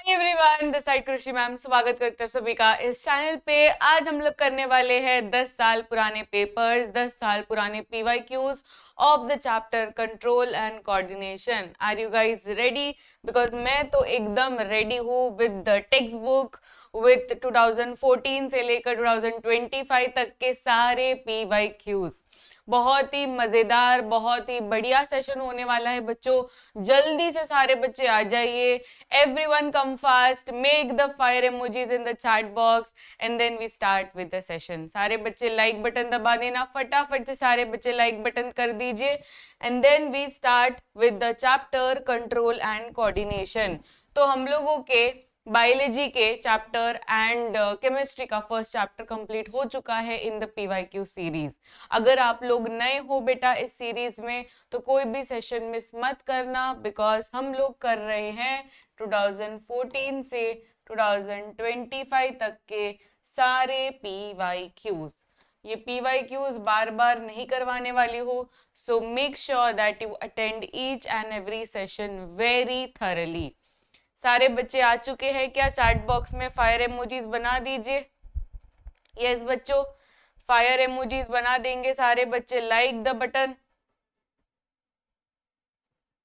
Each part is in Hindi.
एवरीवन, दिस साइड कृषि मैम स्वागत करते हैं सभी का इस चैनल पे। आज हम लोग करने वाले हैं 10 साल पुराने पेपर्स, 10 साल पुराने PYQs of the chapter control and coordination. Are you guys ready? Because मैं तो एकदम रेडी हूँ with the textbook, with 2014 से लेकर 2025 तक के सारे पीवाईक्यूज। बहुत ही मजेदार, बहुत ही बढ़िया सेशन होने वाला है बच्चों। जल्दी से सारे बच्चे आ जाइए। Everyone come fast, make the fire emojis in the chat box and then we start with the session. सारे बच्चे लाइक बटन दबा देना, फटाफट से सारे बच्चे लाइक बटन कर दीजिए and then we start with the chapter control and coordination. तो हम लोगों के बायोलॉजी के चैप्टर एंड केमिस्ट्री का फर्स्ट चैप्टर कंप्लीट हो चुका है इन द पीवाईक्यू सीरीज। अगर आप लोग नए हो बेटा इस सीरीज में तो कोई भी सेशन मिस मत करना, बिकॉज हम लोग कर रहे हैं 2014 से 2025 तक के सारे पीवाईक्यूज। ये पीवाईक्यूज बार बार नहीं करवाने वाली हो, so make sure that you attend each and every session very thoroughly. सारे बच्चे आ चुके हैं क्या? चैट बॉक्स में फायर इमोजीज बना दीजिए। यस बच्चों, फायर इमोजीज बना देंगे सारे बच्चे। Like the button,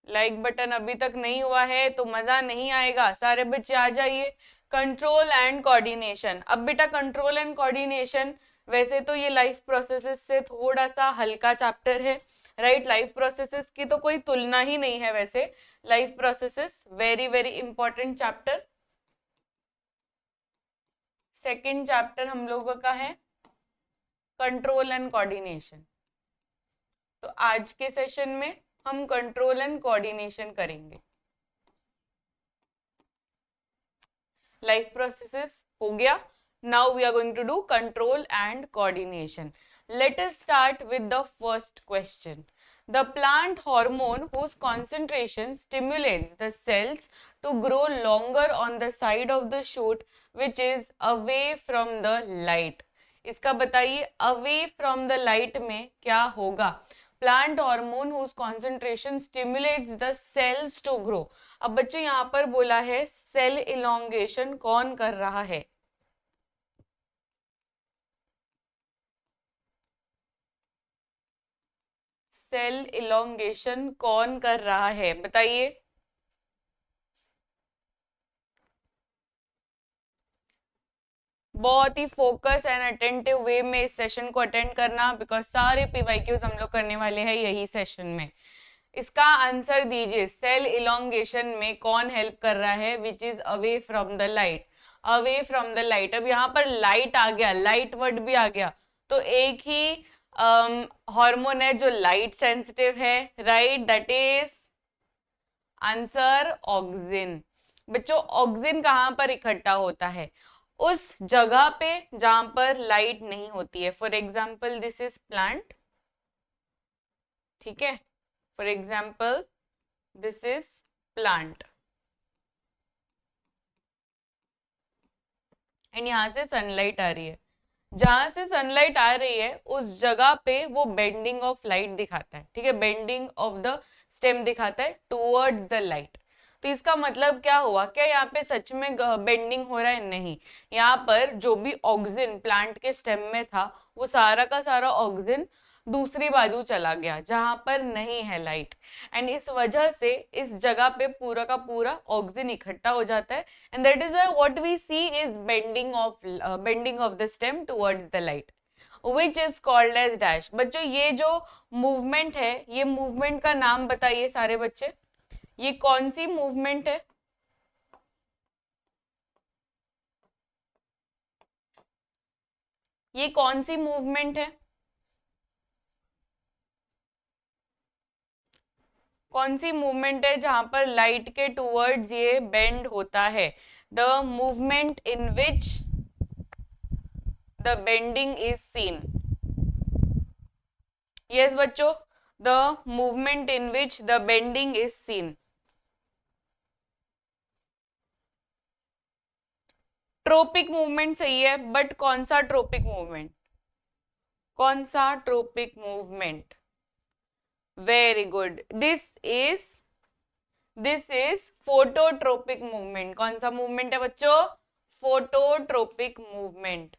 like button अभी तक नहीं हुआ है तो मजा नहीं आएगा। सारे बच्चे आ जाइए। Control and coordination. अब बेटा कंट्रोल एंड कोऑर्डिनेशन वैसे तो ये लाइफ प्रोसेसेस से थोड़ा सा हल्का चैप्टर है, राइट? लाइफ प्रोसेसेस की तो कोई तुलना ही नहीं है। वैसे life processes very very important chapter. Second chapter हम लोगों का है कंट्रोल एंड कोऑर्डिनेशन। तो आज के सेशन में हम कंट्रोल एंड कोऑर्डिनेशन करेंगे। लाइफ प्रोसेसेस हो गया। Now we are going to do control and coordination. Let us start with the first question. The plant hormone whose concentration stimulates the cells to grow longer on the side of the shoot which is away from the light. इसका बताइए away from the light में क्या होगा? Plant hormone whose concentration stimulates the cells to grow. अब बच्चों यहाँ पर बोला है सेल इलोंगेशन कौन कर रहा है? सेल इलोंगेशन कौन कर रहा है बताइए? बहुत ही फोकस एंड अटेंटिव वे में इस सेशन को अटेंड करना, बिकॉज सारे पीवाईक्यूज हम लोग करने वाले हैं यही सेशन में। इसका आंसर दीजिए, सेल इलोंगेशन में कौन हेल्प कर रहा है? Which is away from the light. Away from the light. अब यहाँ पर लाइट आ गया, लाइट वर्ड भी आ गया, तो एक ही हार्मोन है जो लाइट सेंसिटिव है, right? That is answer auxin. बच्चों ऑक्सिन कहाँ पर इकट्ठा होता है? उस जगह पे जहां पर लाइट नहीं होती है। For example this is plant, ठीक है? For example this is plant and यहां से सनलाइट आ रही है। जहां से सनलाइट आ रही है उस जगह पे वो बेंडिंग ऑफ लाइट दिखाता है, ठीक है? बेंडिंग ऑफ द स्टेम दिखाता है टूवर्ड्स द लाइट। तो इसका मतलब क्या हुआ? क्या यहाँ पे सच में बेंडिंग हो रहा है? नहीं। यहाँ पर जो भी ऑक्सिन प्लांट के स्टेम में था वो सारा का सारा ऑक्सिन दूसरी बाजू चला गया जहां पर नहीं है लाइट, एंड इस वजह से इस जगह पे पूरा का पूरा ऑक्सिन इकट्ठा हो जाता है, and that is why what we see is bending of the stem towards the light, which is called as dash. बच्चों ये जो मूवमेंट है, ये मूवमेंट का नाम बताइए सारे बच्चे। ये कौन सी मूवमेंट है? ये कौन सी मूवमेंट है? कौन सी मूवमेंट है जहां पर लाइट के टूवर्ड्स ये बेंड होता है? The movement in which the bending is seen. Yes बच्चों, the movement in which the bending is seen. Tropic movement सही है, बट कौन सा ट्रोपिक मूवमेंट? कौन सा tropic movement? Very good, this is this is phototropic movement. कौन सा मूवमेंट है बच्चों? Phototropic movement.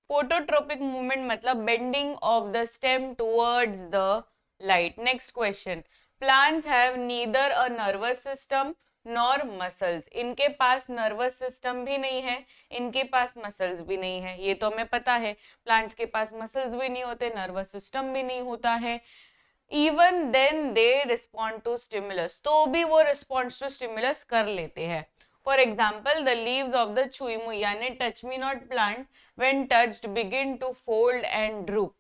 फोटोट्रोपिक मूवमेंट मतलब bending of the stem towards the light. Next question, plants have neither a nervous system nor muscles. इनके पास नर्वस सिस्टम भी नहीं है, इनके पास मसल्स भी नहीं है। ये तो हमें पता है, प्लांट्स के पास मसल्स भी नहीं होते, नर्वस सिस्टम भी नहीं होता है। Even then they respond to stimulus, तो भी वो रिस्पॉन्स टू स्टिमुलस कर लेते हैं। For example, the leaves of the छुईमुई यानी touch me not plant when touched begin to fold and droop.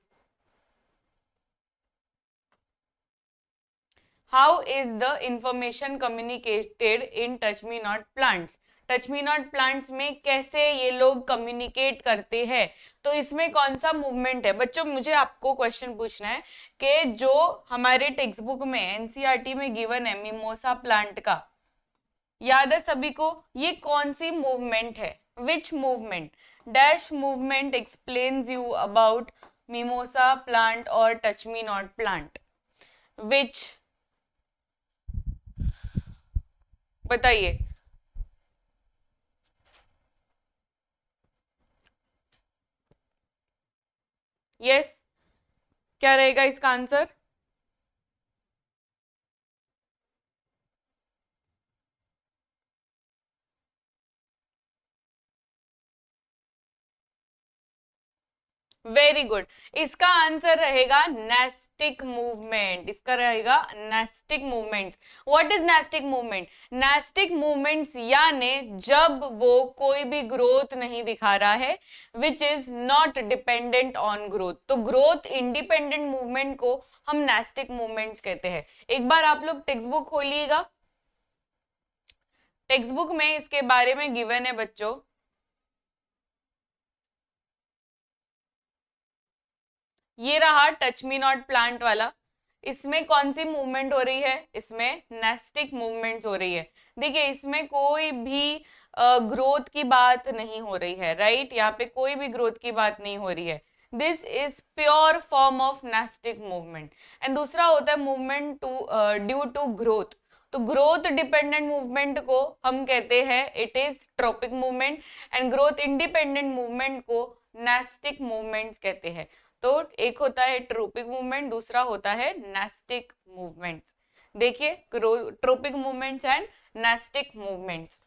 How is the information communicated in touch me not plants? Touch me not plants में कैसे ये लोग कम्युनिकेट करते हैं? तो इसमें कौन सा मूवमेंट है बच्चों? मुझे आपको क्वेश्चन पूछना है कि जो हमारे टेक्स्ट बुक में एनसीईआरटी में गिवन है मिमोसा प्लांट का, याद है सभी को? ये कौन सी मूवमेंट है? विच movement? Dash movement explains you about mimosa plant और टच मी नॉट प्लांट? विच? बताइए। यस, क्या रहेगा इसका आंसर? वेरी गुड, इसका आंसर रहेगा नेस्टिक मूवमेंट। इसका रहेगा nastic movements. What is nastic movement? Nastic movements यानी जब वो कोई भी ग्रोथ नहीं दिखा रहा है, which is not dependent on growth. तो ग्रोथ इंडिपेंडेंट मूवमेंट को हम नेस्टिक मूवमेंट्स कहते हैं। एक बार आप लोग टेक्स्ट बुक खोलिएगा, टेक्स्ट बुक में इसके बारे में गिवन है बच्चों। ये रहा टच मी नॉट प्लांट वाला। इसमें कौन सी मूवमेंट हो रही है? इसमें नेस्टिक मूवमेंट्स हो रही है। देखिए, इसमें कोई भी ग्रोथ की बात नहीं हो रही है, राइट? यहाँ पे कोई भी ग्रोथ की बात नहीं हो रही है। This is pure form of nastic movement. And दूसरा होता है movement to due to growth. तो ग्रोथ डिपेंडेंट मूवमेंट को हम कहते हैं it is tropic movement, and growth independent movement को नेस्टिक मूवमेंट्स कहते हैं। तो एक होता है ट्रोपिक मूवमेंट, दूसरा होता है नेस्टिक मूवमेंट्स। देखिए, tropic movements and nastic movements,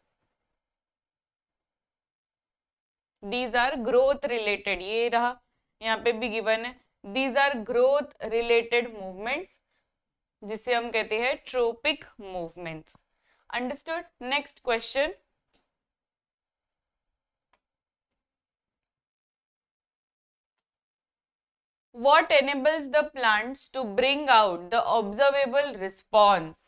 these are growth related. ये रहा, यहाँ पे भी गिवन है, these are growth related movements, जिसे हम कहते हैं tropic movements. Understood? Next question, what enables the plants to bring out the observable response?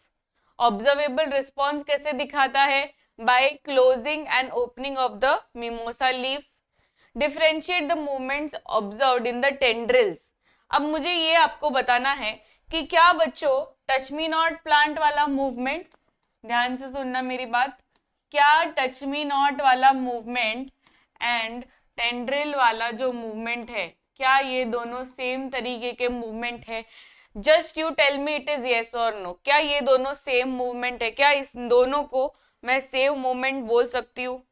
observable response कैसे दिखाता है? by closing and opening of the mimosa leaves. differentiate the movements observed in the tendrils. अब मुझे ये आपको बताना है कि क्या बच्चों टच मी नॉट प्लांट वाला मूवमेंट, ध्यान से सुनना मेरी बात, क्या टच मी नॉट वाला मूवमेंट एंड टेंड्रिल वाला जो मूवमेंट है, क्या ये दोनों सेम तरीके के मूवमेंट है? Just you tell me it is yes और नो। क्या ये दोनों सेम मूवमेंट है? क्या इस दोनों को मैं सेम मूवमेंट बोल सकती हूँ?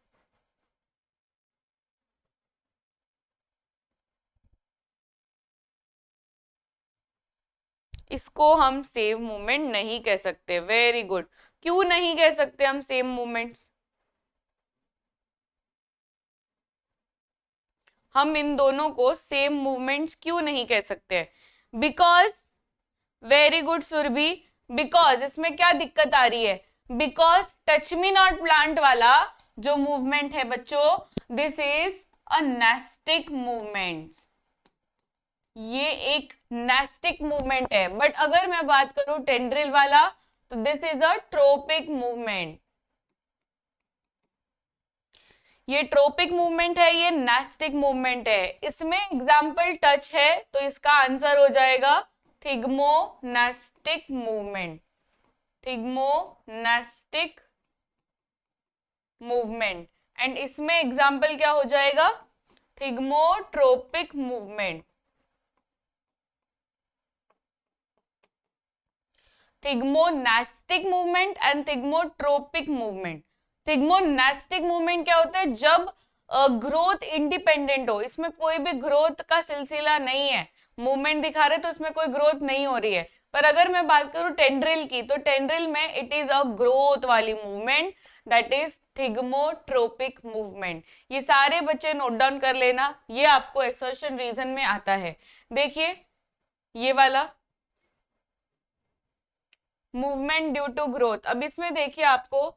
इसको हम सेम मूवमेंट नहीं कह सकते। वेरी गुड, क्यों नहीं कह सकते हम सेम मूवमेंट्स? हम इन दोनों को सेम मूवमेंट्स क्यों नहीं कह सकते? Because, very good Surabhi, because इसमें क्या दिक्कत आ रही है? Because touch me not plant वाला जो मूवमेंट है बच्चों, this is a nastic movement. ये एक नेस्टिक मूवमेंट है। बट अगर मैं बात करूं टेंड्रिल वाला, तो this is a tropic movement. ये ट्रोपिक मूवमेंट है, ये नेस्टिक मूवमेंट है। इसमें एग्जाम्पल टच है, तो इसका आंसर हो जाएगा thigmonastic movement. Thigmonastic movement. And इसमें एग्जाम्पल क्या हो जाएगा? Thigmotropic movement. Thigmonastic movement and thigmotropic movement. Thigmonastic movement क्या होता है? जब ग्रोथ इंडिपेंडेंट हो, इसमें कोई भी ग्रोथ का सिलसिला नहीं है, मूवमेंट दिखा रहे तो उसमें कोई ग्रोथ नहीं हो रही है। पर अगर मैं बात करूं टेंड्रिल की, तो टेंड्रिल में इट इज अ ग्रोथ वाली मूवमेंट, दैट इज थिग्मोट्रोपिक मूवमेंट। ये सारे बच्चे नोट डाउन कर लेना, ये आपको असर्शन रीजन में आता है। देखिए ये वाला मूवमेंट ड्यू टू ग्रोथ, अब इसमें देखिए आपको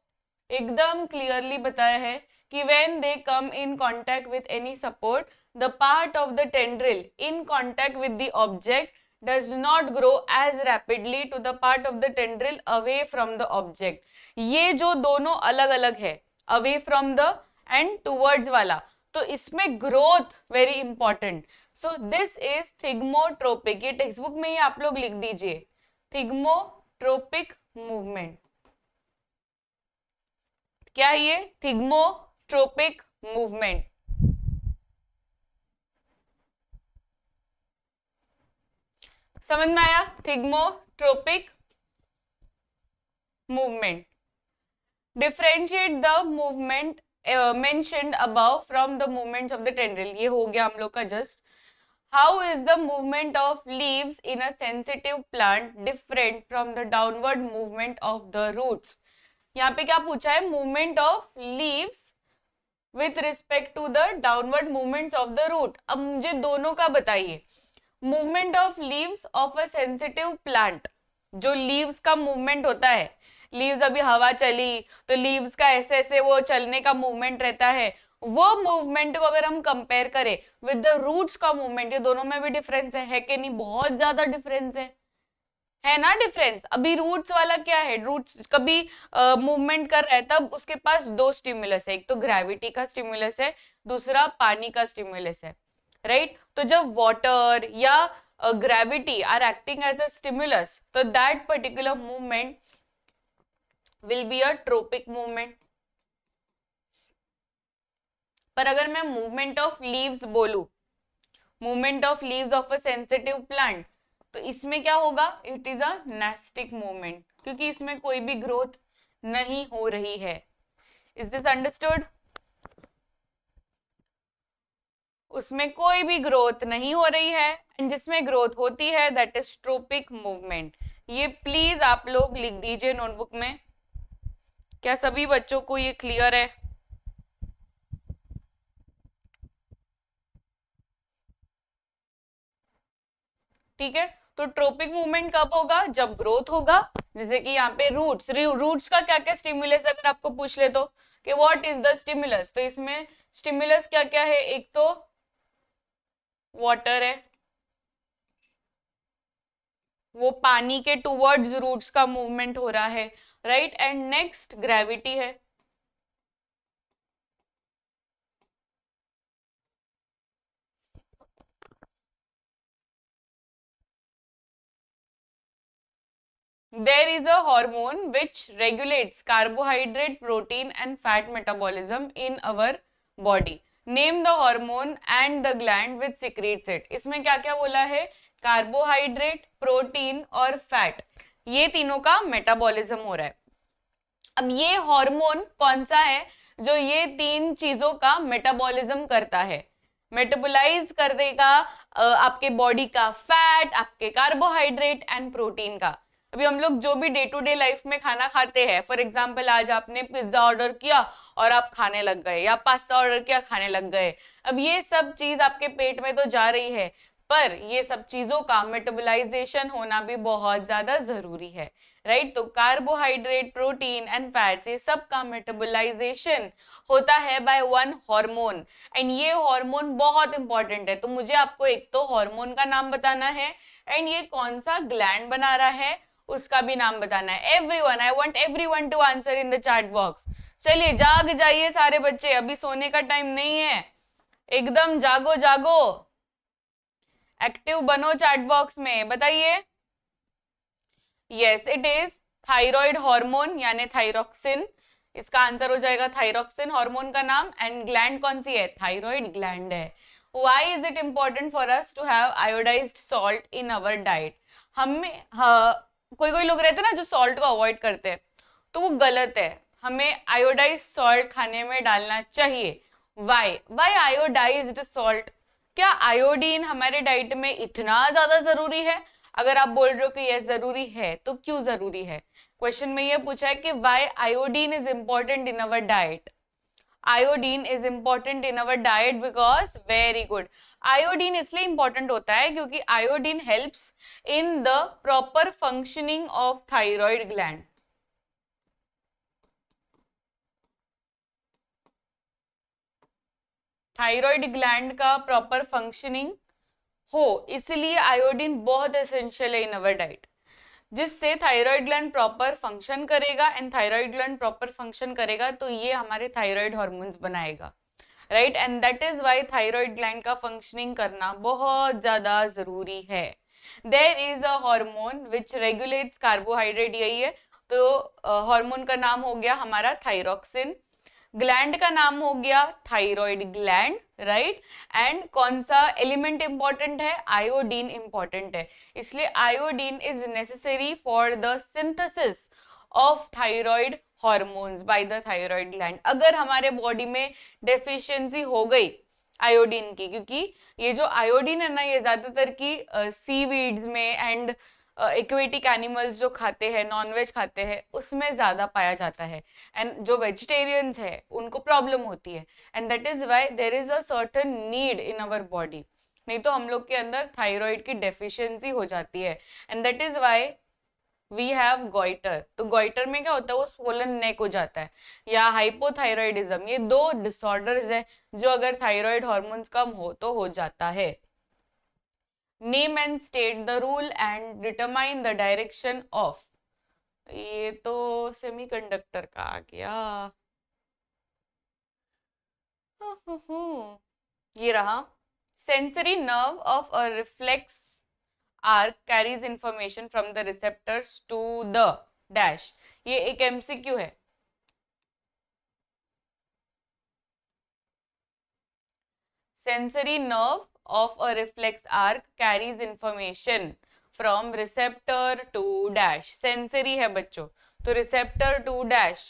एकदम क्लियरली बताया है कि when they come in contact with any support, the part of the tendril in contact with the object does not grow as rapidly to the part of the tendril away from the object। ये जो दोनों अलग अलग है, away from the and towards वाला, तो इसमें growth very important. So this is thigmotropic, ये टेक्स्ट बुक में ही आप लोग लिख दीजिए, थिग्मोट्रोपिक मूवमेंट। क्या ये थिग्मोट्रोपिक मूवमेंट? समझ में आया? Thigmotropic movement. Differentiate the movement mentioned above from the movements of the tendril, ये हो गया हम लोग का just. How is the movement of leaves in a sensitive plant different from the downward movement of the roots? यहाँ पे क्या पूछा है? Movement of leaves with respect to the downward movements of the root. अब मुझे दोनों का बताइए। Movement of leaves of a sensitive plant, जो लीव्स का मूवमेंट होता है, लीव्स अभी हवा चली तो लीव्स का ऐसे ऐसे वो चलने का मूवमेंट रहता है, वो मूवमेंट को अगर हम कंपेयर करें विद द रूट्स का मूवमेंट, ये दोनों में भी डिफरेंस है कि नहीं? बहुत ज्यादा डिफरेंस है ना डिफरेंस। अभी रूट्स वाला क्या है? रूट्स कभी मूवमेंट कर रहा है तब उसके पास दो स्टिमुलस है, एक तो ग्रेविटी का स्टिमुलस है, दूसरा पानी का स्टिमुलस है, राइट? तो जब वाटर या gravity are acting as a stimulus, तो that particular movement will be a tropic movement. पर अगर मैं मूवमेंट ऑफ लीव्स बोलूं, movement of leaves of a sensitive plant, तो इसमें क्या होगा? It is a nastic movement, क्योंकि इसमें कोई भी ग्रोथ नहीं हो रही है। Is this understood? उसमें कोई भी ग्रोथ नहीं हो रही है, एंड जिसमें ग्रोथ होती है दैट इज ट्रोपिक मूवमेंट। ये प्लीज आप लोग लिख दीजिए नोटबुक में। क्या सभी बच्चों को ये क्लियर है? ठीक है, तो ट्रोपिक मूवमेंट कब होगा? जब ग्रोथ होगा। जैसे कि यहाँ पे रूट्स, रूट्स का क्या क्या स्टिमुलस अगर आपको पूछ ले तो कि व्हाट इज द स्टिमुलस, तो इसमें स्टिमुलस क्या क्या है? एक तो वाटर है, वो पानी के टूवर्ड्स रूट्स का मूवमेंट हो रहा है, राइट? एंड नेक्स्ट ग्रेविटी है। There is a hormone which regulates carbohydrate, protein and fat metabolism in our body. Name the hormone and the gland which secretes it. इसमें क्या क्या बोला है? कार्बोहाइड्रेट, प्रोटीन और फैट, ये तीनों का मेटाबॉलिज्म हो रहा है। अब ये हार्मोन कौन सा है जो ये तीन चीजों का मेटाबॉलिज्म करता है? मेटाबोलाइज कर देगा आपके बॉडी का फैट, आपके कार्बोहाइड्रेट एंड प्रोटीन का। अभी हम लोग जो भी डे टू डे लाइफ में खाना खाते हैं, फॉर एग्जांपल आज आपने पिज्जा ऑर्डर किया और आप खाने लग गए, या पास्ता ऑर्डर किया खाने लग गए, अब ये सब चीज आपके पेट में तो जा रही है, पर ये सब चीजों का मेटाबोलाइजेशन होना भी बहुत ज्यादा जरूरी है, राइट? तो कार्बोहाइड्रेट, प्रोटीन एंड फैट्स, ये सब का मेटाबोलाइजेशन होता है बाय वन हार्मोन, एंड ये हार्मोन बहुत इंपॉर्टेंट है। तो मुझे आपको एक तो हार्मोन का नाम बताना है, एंड ये कौन सा ग्लैंड बना रहा है उसका भी नाम बताना है। Everyone, I want everyone to answer in the chat box. चलिए जाग जाइए सारे बच्चे, अभी सोने का टाइम नहीं है, एकदम जागो जागो, एक्टिव बनो चैट बॉक्स में, बताइए। Yes, it is thyroid hormone यानी थायरोक्सिन, इसका आंसर हो जाएगा थायरोक्सिन हार्मोन का नाम। एंड ग्लैंड कौन सी है? थायराइड ग्लैंड है। Why is it important for us to have iodized salt in our diet? हमें कोई कोई लोग रहते हैं ना जो सॉल्ट को अवॉइड करते हैं, तो वो गलत है। हमें आयोडाइज सॉल्ट खाने में डालना चाहिए। Why iodized salt? क्या आयोडीन हमारे डाइट में इतना ज्यादा जरूरी है? अगर आप बोल रहे हो कि यस जरूरी है, तो क्यों जरूरी है? क्वेश्चन में ये पूछा है कि why iodine is important in our diet. Iodine is important in our diet because, very good, iodine इसलिए इंपॉर्टेंट होता है क्योंकि iodine helps in the proper functioning of thyroid gland. Thyroid gland का प्रॉपर फंक्शनिंग हो, इसलिए आयोडीन बहुत एसेंशियल है इन अवर डाइट, जिससे थायराइड ग्लैंड प्रॉपर फंक्शन करेगा। And thyroid gland proper function करेगा तो ये हमारे थायराइड हार्मोन्स बनाएगा, right? And that is why thyroid gland का फंक्शनिंग करना बहुत ज्यादा जरूरी है। There is a hormone which regulates carbohydrate, यही है। तो हार्मोन का नाम हो गया हमारा थायरोक्सिन, ग्लैंड का नाम हो गया थायराइड ग्लैंड, राइट? एंड कौन सा एलिमेंट इंपॉर्टेंट है? आयोडीन इंपॉर्टेंट है। इसलिए iodine is necessary for the synthesis of thyroid hormones by the thyroid gland. अगर हमारे बॉडी में डेफिशिएंसी हो गई आयोडीन की, क्योंकि ये जो आयोडीन है ना, ये ज्यादातर की सीवीड्स में एंड एक्वेटिक एनिमल्स जो खाते हैं, नॉनवेज खाते हैं, उसमें ज्यादा पाया जाता है। एंड जो वेजिटेरियंस है उनको प्रॉब्लम होती है। And that is why there is a certain need in our body, नहीं तो हम लोग के अंदर थायराइड की डेफिशिएंसी हो जाती है। And that is why we have goitre. तो गोइटर में क्या होता है? वो स्वोलन नेक हो जाता है, या हाइपोथायराइडिज्म। ये दो डिसऑर्डर्स है जो अगर थायराइड हार्मोन्स कम हो तो हो जाता है। Name and state the rule and determine the direction of, ये तो सेमीकंडक्टर का आ गया। ये रहा। Sensory nerve of a reflex arc carries information from the receptors to the dash. ये एक एमसीक्यू है। Sensory nerve of a reflex arc carries information from receptor to dash. Sensory है बच्चों, तो receptor to dash.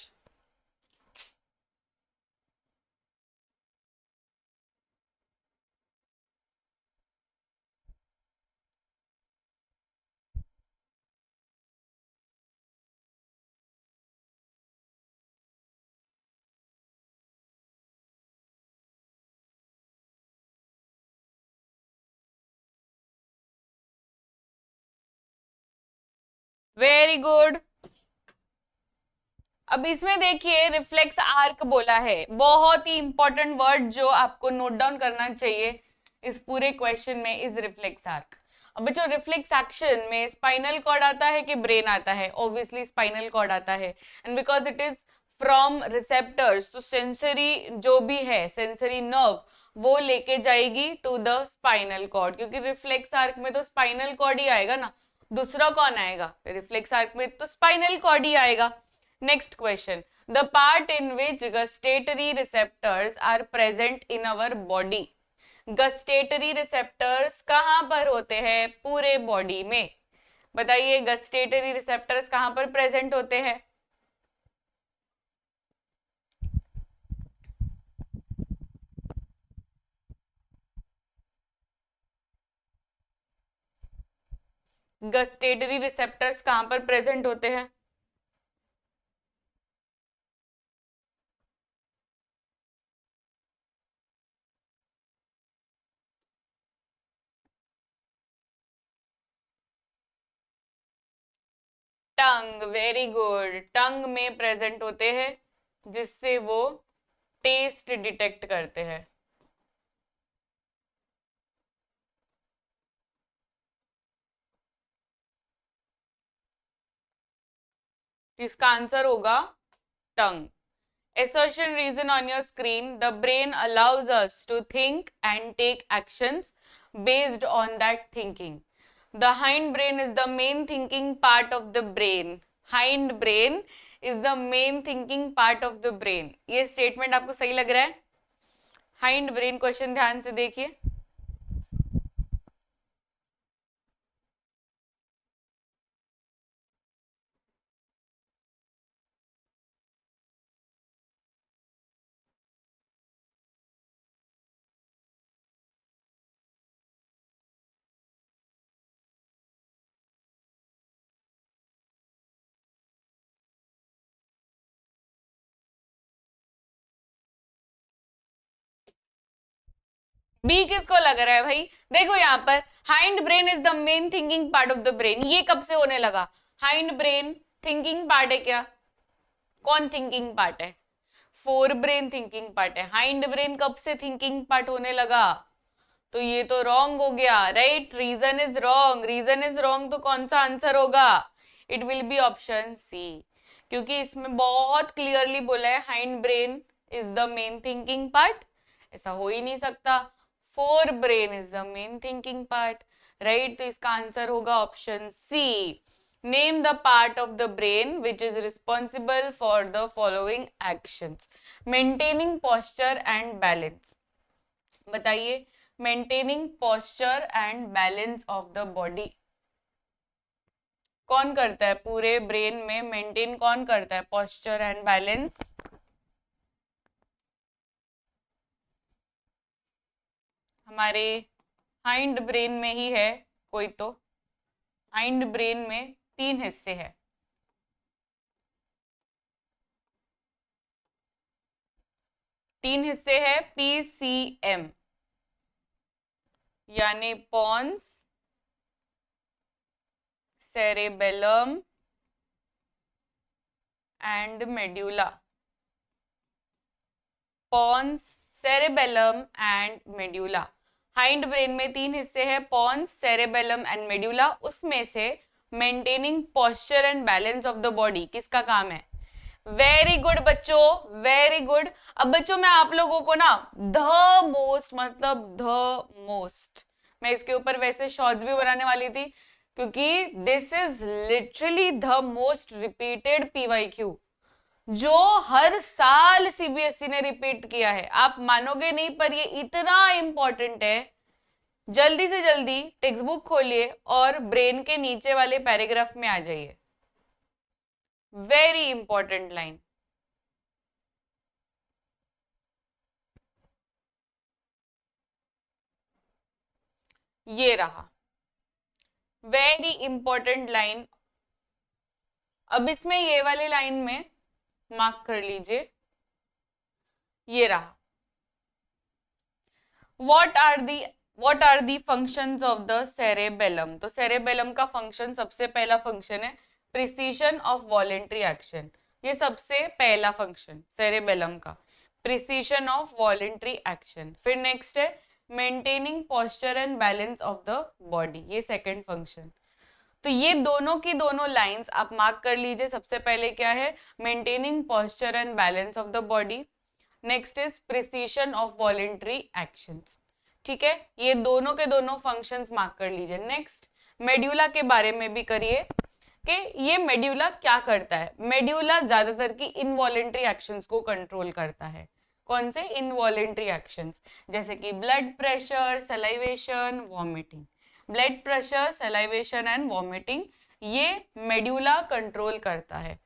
Very good. अब इसमें देखिए रिफ्लेक्स आर्क बोला है, बहुत ही इंपॉर्टेंट वर्ड जो आपको नोट डाउन करना चाहिए इस पूरे क्वेश्चन में इज रिफ्लेक्स आर्क। अब जो रिफ्लेक्स एक्शन में स्पाइनल कॉर्ड आता है कि ब्रेन आता है? ऑब्वियसली स्पाइनल कॉर्ड आता है। And because it is from receptors, तो सेंसरी जो भी है, सेंसरी नर्व, वो लेके जाएगी टू द स्पाइनल कॉर्ड, क्योंकि रिफ्लेक्स आर्क में तो स्पाइनल कॉर्ड ही आएगा ना, दूसरा कौन आएगा? रिफ्लेक्स आर्क में तो स्पाइनल कॉर्ड ही आएगा। Next question. The part in which gustatory receptors are present in our body. Gustatory receptors कहाँ पर होते हैं पूरे बॉडी में? बताइए, gustatory receptors कहाँ पर प्रेजेंट होते हैं? gustatory receptors कहाँ पर प्रेजेंट होते हैं? टंग, वेरी गुड, टंग में प्रेजेंट होते हैं, जिससे वो टेस्ट डिटेक्ट करते हैं। इसका आंसर होगा टंग। Assertion reason on your screen. The brain allows us to think and take actions based on that thinking. The hind brain is the main thinking part of the brain. Hind brain is the main thinking part of the brain. ये statement आपको सही लग रहा है? हाइंड ब्रेन क्वेश्चन ध्यान से देखिए। बी किसको लग रहा है भाई? देखो यहाँ पर hind brain is the main thinking part of the brain, ये कब से होने लगा? हाइंड ब्रेन थिंकिंग पार्ट है क्या? कौन थिंकिंग पार्ट है? फोर ब्रेन थिंकिंग पार्ट है। हाइंड ब्रेन कब से थिंकिंग पार्ट होने लगा? तो ये तो रॉन्ग हो गया, right? Reason is wrong, reason is wrong, तो कौन सा आंसर होगा? It will be option C, क्योंकि इसमें बहुत क्लियरली बोला है hind brain is the main thinking part. ऐसा हो ही नहीं सकता, fore brain is the main thinking part, right? तो इसका आंसर होगा option C. Name the part of the brain which is responsible for the following actions. Maintaining posture and balance, बताइए। Maintaining posture and balance of the body कौन करता है? पूरे ब्रेन में मेंटेन कौन करता है पोस्चर एंड बैलेंस? हमारे हाइंड ब्रेन में ही है कोई तो। हाइंड ब्रेन में तीन हिस्से हैं, तीन हिस्से हैं, पीसीएम यानी pons, cerebellum and medulla. Pons, cerebellum and medulla. Hind brain में तीन हिस्से हैं, पॉन्स, सेरेबेलम एंड मेड्यूला। उसमें से maintaining posture and balance of the body किसका काम है? वेरी गुड बच्चों, वेरी गुड। अब बच्चों मैं आप लोगों को ना द मोस्ट, मतलब द मोस्ट, मैं इसके ऊपर वैसे शॉर्ट्स भी बनाने वाली थी, क्योंकि this is literally the most repeated PYQ जो हर साल सीबीएसई ने रिपीट किया है। आप मानोगे नहीं, पर ये इतना इंपॉर्टेंट है। जल्दी से जल्दी टेक्स्ट बुक खोलिए और ब्रेन के नीचे वाले पैराग्राफ में आ जाइए। वेरी इंपॉर्टेंट लाइन, ये रहा वेरी इंपॉर्टेंट लाइन। अब इसमें ये वाली लाइन में मार्क कर लीजिए, ये रहा। What are the functions of the cerebellum? तो सेरेबेलम का फंक्शन, सबसे पहला फंक्शन है प्रिसीशन ऑफ वॉलेंट्री एक्शन। ये सबसे पहला फंक्शन सेरेबेलम का, प्रिसीशन ऑफ वॉलेंट्री एक्शन। फिर नेक्स्ट है maintaining posture and balance of the body, ये सेकंड फंक्शन। तो ये दोनों की दोनों लाइंस आप मार्क कर लीजिए। सबसे पहले क्या है? Maintaining posture and balance of the body. Next is precision of voluntary actions. ठीक है, ये दोनों के दोनों फंक्शंस मार्क कर लीजिए। नेक्स्ट मेड्यूला के बारे में भी करिए कि ये मेड्यूला क्या करता है। मेड्यूला ज्यादातर की इनवॉलेंट्री एक्शंस को कंट्रोल करता है। कौन से? इनवॉलेंट्री एक्शंस, जैसे कि blood pressure, salivation, vomiting. Blood pressure, salivation and vomiting, ये मेड्यूला कंट्रोल करता है।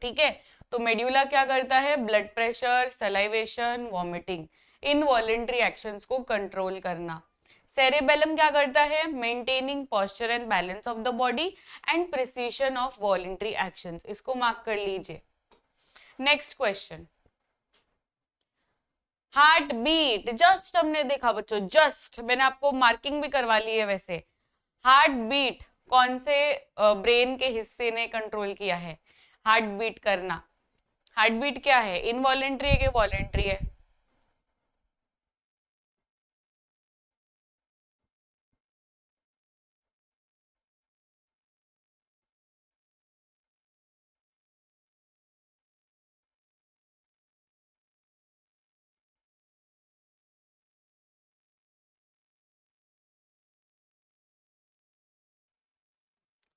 ठीक है, तो मेड्यूला क्या करता है? Blood pressure, salivation, vomiting, involuntary actions को कंट्रोल करना। सेरेबेलम क्या करता है? Maintaining posture and balance of the body and precision of voluntary actions. इसको मार्क कर लीजिए। Next question, heart beat. Just हमने देखा बच्चों, जस्ट मैंने आपको मार्किंग भी करवा ली है वैसे। हार्ट बीट कौन से ब्रेन के हिस्से ने कंट्रोल किया है? हार्ट बीट करना। हार्ट बीट क्या है? इनवॉलेंट्री है कि वॉलेंट्री है?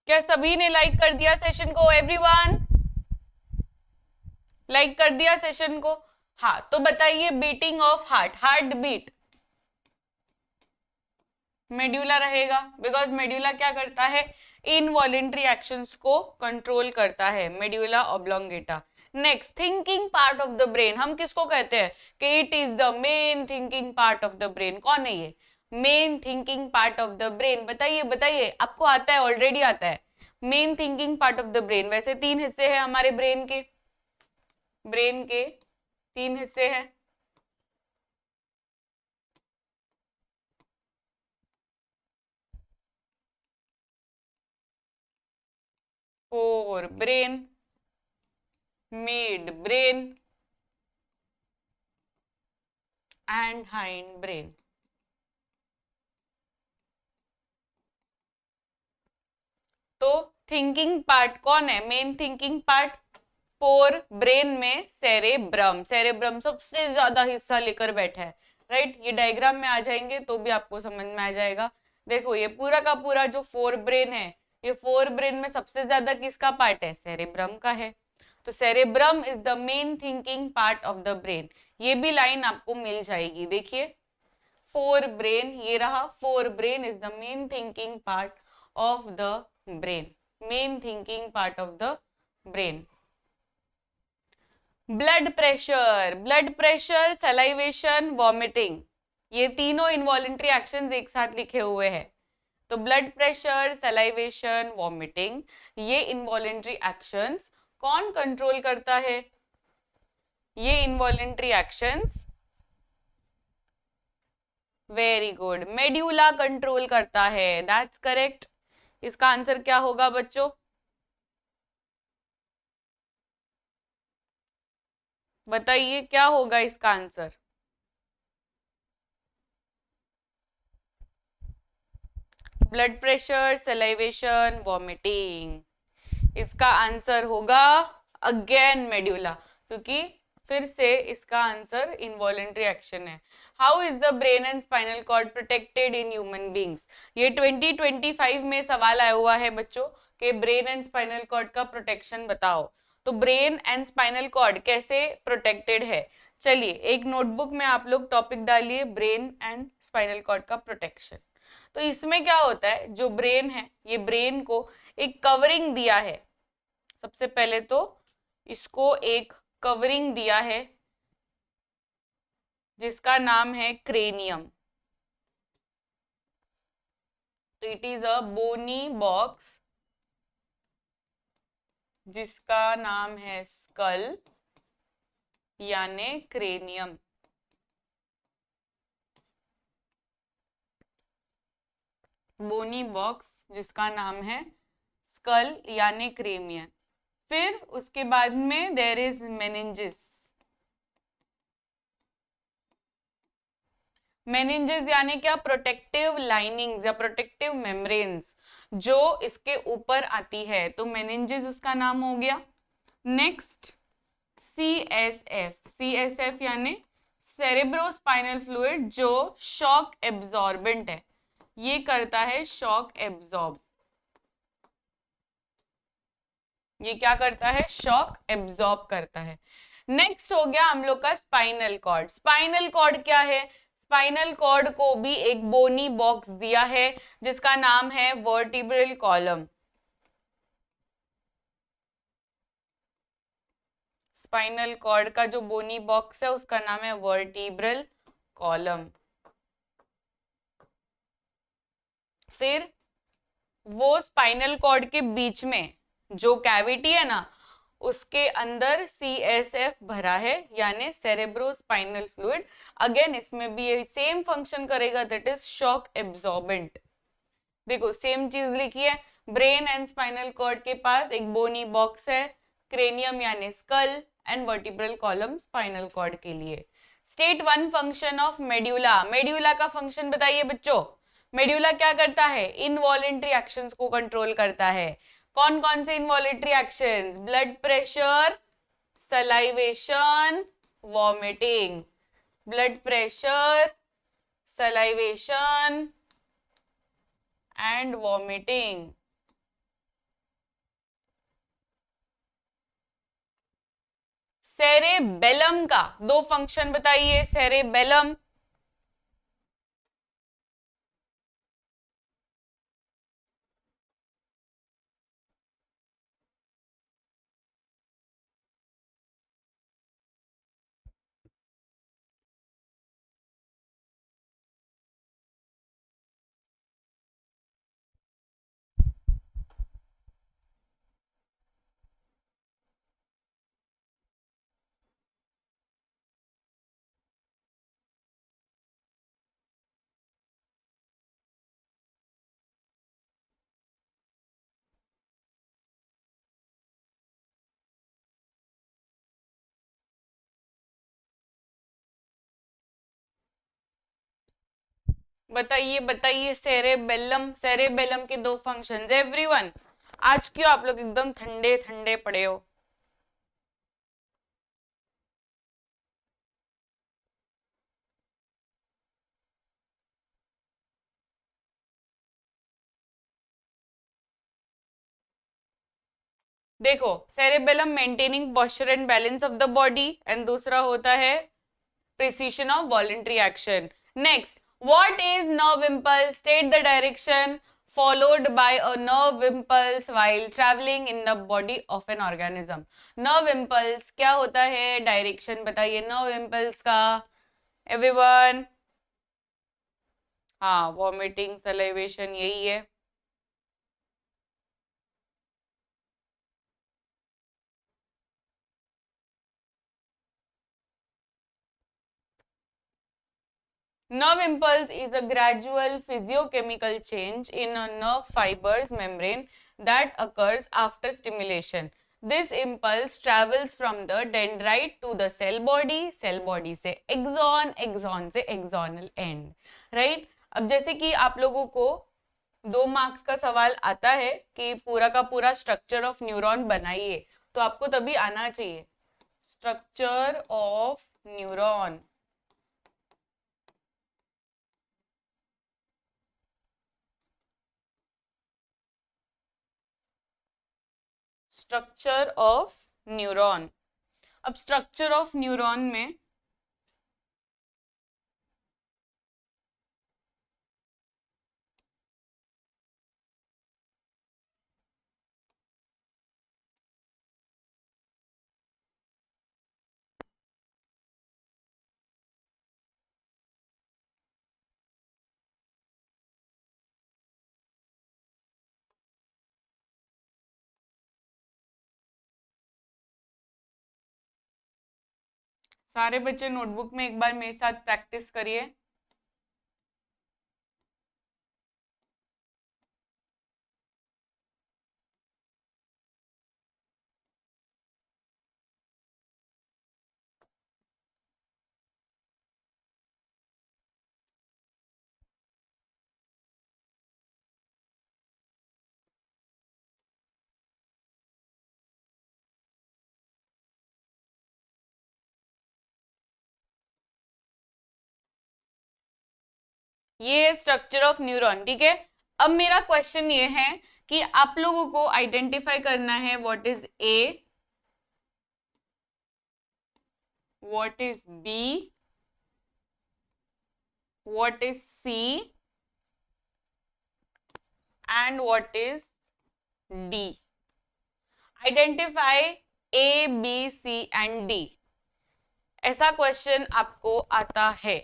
क्या सभी ने लाइक कर दिया सेशन को? एवरीवन लाइक कर दिया सेशन को? हाँ, तो बताइए beating of heart, heart beat medulla रहेगा, बिकॉज मेड्यूला क्या करता है? इनवॉलेंट्री एक्शंस को कंट्रोल करता है, medulla oblongata. Next, thinking part of the brain, हम किसको कहते हैं कि it is the main thinking part of the brain? कौन है ये main thinking part of the brain? बताइए बताइए, आपको आता है? ऑलरेडी आता है। Main thinking part of the brain, वैसे तीन हिस्से हैं हमारे ब्रेन के, ब्रेन के तीन हिस्से हैं। Fore brain, mid brain and hind brain. तो थिंकिंग पार्ट कौन है? Main thinking part fore brain में सेरेब्रम। सेरेब्रम सबसे ज्यादा हिस्सा लेकर बैठा है, राइट। ये डायग्राम में आ जाएंगे तो भी आपको समझ में आ जाएगा। देखो ये पूरा का पूरा जो फोर ब्रेन है, ये फोर ब्रेन में सबसे ज्यादा किसका पार्ट है? सेरेब्रम का है। तो cerebrum is the main thinking part of the brain. ये भी लाइन आपको मिल जाएगी, देखिए फोर ब्रेन, ये रहा four brain is the main thinking part of the brain, main thinking part of the brain. Blood pressure, blood pressure, salivation, vomiting, ये तीनों इनवॉलेंट्री एक्शंस एक साथ लिखे हुए हैं। तो ब्लड प्रेशर, सलाइवेशन, वॉमिटिंग, ये इनवॉलेंट्री एक्शंस कौन कंट्रोल करता है? ये involuntary actions, very good, medulla control करता है, दैट्स करेक्ट। इसका आंसर क्या होगा बच्चों? बताइए क्या होगा इसका answer? Blood pressure, salivation, vomiting, इसका आंसर होगा अगेन मेड्यूला, क्योंकि फिर से इसका आंसर इनवॉलेंट्री एक्शन है। How is the brain and spinal cord protected in human beings? ये 2025 में सवाल आया हुआ है बच्चों कि ब्रेन एंड स्पाइनल कॉर्ड का प्रोटेक्शन बताओ। तो ब्रेन एंड स्पाइनल कॉर्ड कैसे प्रोटेक्टेड है? चलिए एक नोटबुक में आप लोग टॉपिक डालिए, ब्रेन एंड स्पाइनल कॉर्ड का प्रोटेक्शन। तो इसमें क्या होता है, जो ब्रेन है, ये ब्रेन को एक कवरिंग दिया है। सबसे पहले तो इसको एक कवरिंग दिया है जिसका नाम है क्रेनियम। तो it is a bony box जिसका नाम है स्कल यानी क्रेनियम। बोनी बॉक्स जिसका नाम है स्कल यानी क्रेनियम। फिर उसके बाद में देयर इज मेनिंजिस। मेनिंजेस यानी क्या? प्रोटेक्टिव लाइनिंग्स या प्रोटेक्टिव मेम्ब्रेन्स जो इसके ऊपर आती है, तो मेनिंजेस उसका नाम हो गया। नेक्स्ट CSF, CSF यानी सेरेब्रोस्पाइनल फ्लूइड, जो शॉक एब्जॉर्बेंट है, ये करता है शॉक एब्जॉर्ब। ये क्या करता है? शॉक एब्जॉर्ब करता है। नेक्स्ट हो गया हम लोग का स्पाइनल कॉर्ड। स्पाइनल कॉर्ड क्या है? स्पाइनल कॉर्ड को भी एक बोनी बॉक्स दिया है जिसका नाम है वर्टिब्रल कॉलम। स्पाइनल कॉर्ड का जो बोनी बॉक्स है उसका नाम है वर्टिब्रल कॉलम। फिर वो स्पाइनल कॉर्ड के बीच में जो कैविटी है ना, उसके अंदर CSF भरा है यानी सेरेब्रोस्पाइनल फ्लूइड। अगेन इसमें भी ये सेम फंक्शन करेगा, दैट इज शॉक एब्जॉर्बेंट। देखो सेम चीज लिखी है, ब्रेन एंड स्पाइनल कॉर्ड के पास एक बोनी बॉक्स है, क्रेनियम यानी skull and vertebral column spinal cord के लिए। State one function of medulla. Medulla का फंक्शन बताइए बच्चों। मेड्यूला क्या करता है? इनवॉलेंट्री एक्शंस को कंट्रोल करता है। कौन कौन से involuntary actions? Blood pressure, salivation, vomiting. Blood pressure, salivation and vomiting. Cerebellum का दो फंक्शन बताइए। सेरेबेलम, बताइए बताइए, सेरेबेलम, सेरेबेलम के दो फंक्शंस एवरीवन। आज क्यों आप लोग एकदम ठंडे ठंडे पड़े हो? देखो, cerebellum maintaining posture and balance of the body, and दूसरा होता है precision of voluntary action. Next, what is nerve impulse? State the direction followed by a nerve impulse while traveling in the body of an organism. Nerve impulse क्या होता है? Direction बताइए nerve impulse का, everyone. हाँ, vomiting, salivation यही है. Nerve impulse is a gradual physiochemical change in a nerve fiber's membrane that occurs after stimulation. This impulse travels from the dendrite to the cell body से axon, axon से axonal end, right? अब जैसे कि आप लोगों को 2 मार्क्स का सवाल आता है कि पूरा का पूरा स्ट्रक्चर ऑफ न्यूरॉन बनाइए, तो आपको तभी आना चाहिए structure of neuron. Structure of neuron. अब स्ट्रक्चर ऑफ न्यूरॉन में सारे बच्चे नोटबुक में एक बार मेरे साथ प्रैक्टिस करिए. ये है स्ट्रक्चर ऑफ न्यूरॉन, ठीक है. अब मेरा क्वेश्चन ये है कि आप लोगों को आइडेंटिफाई करना है what is A, what is B, what is C and what is D. Identify A B C and D, ऐसा क्वेश्चन आपको आता है.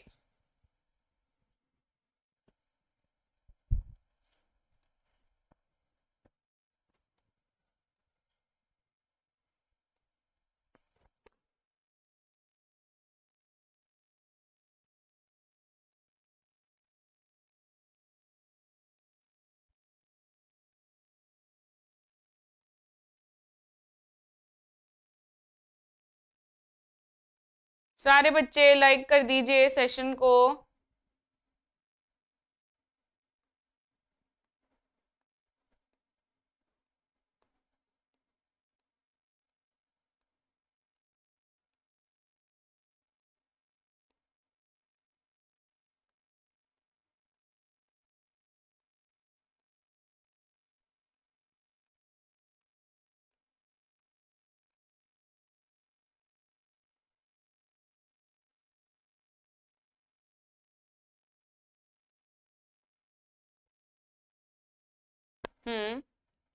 सारे बच्चे लाइक कर दीजिए सेशन को.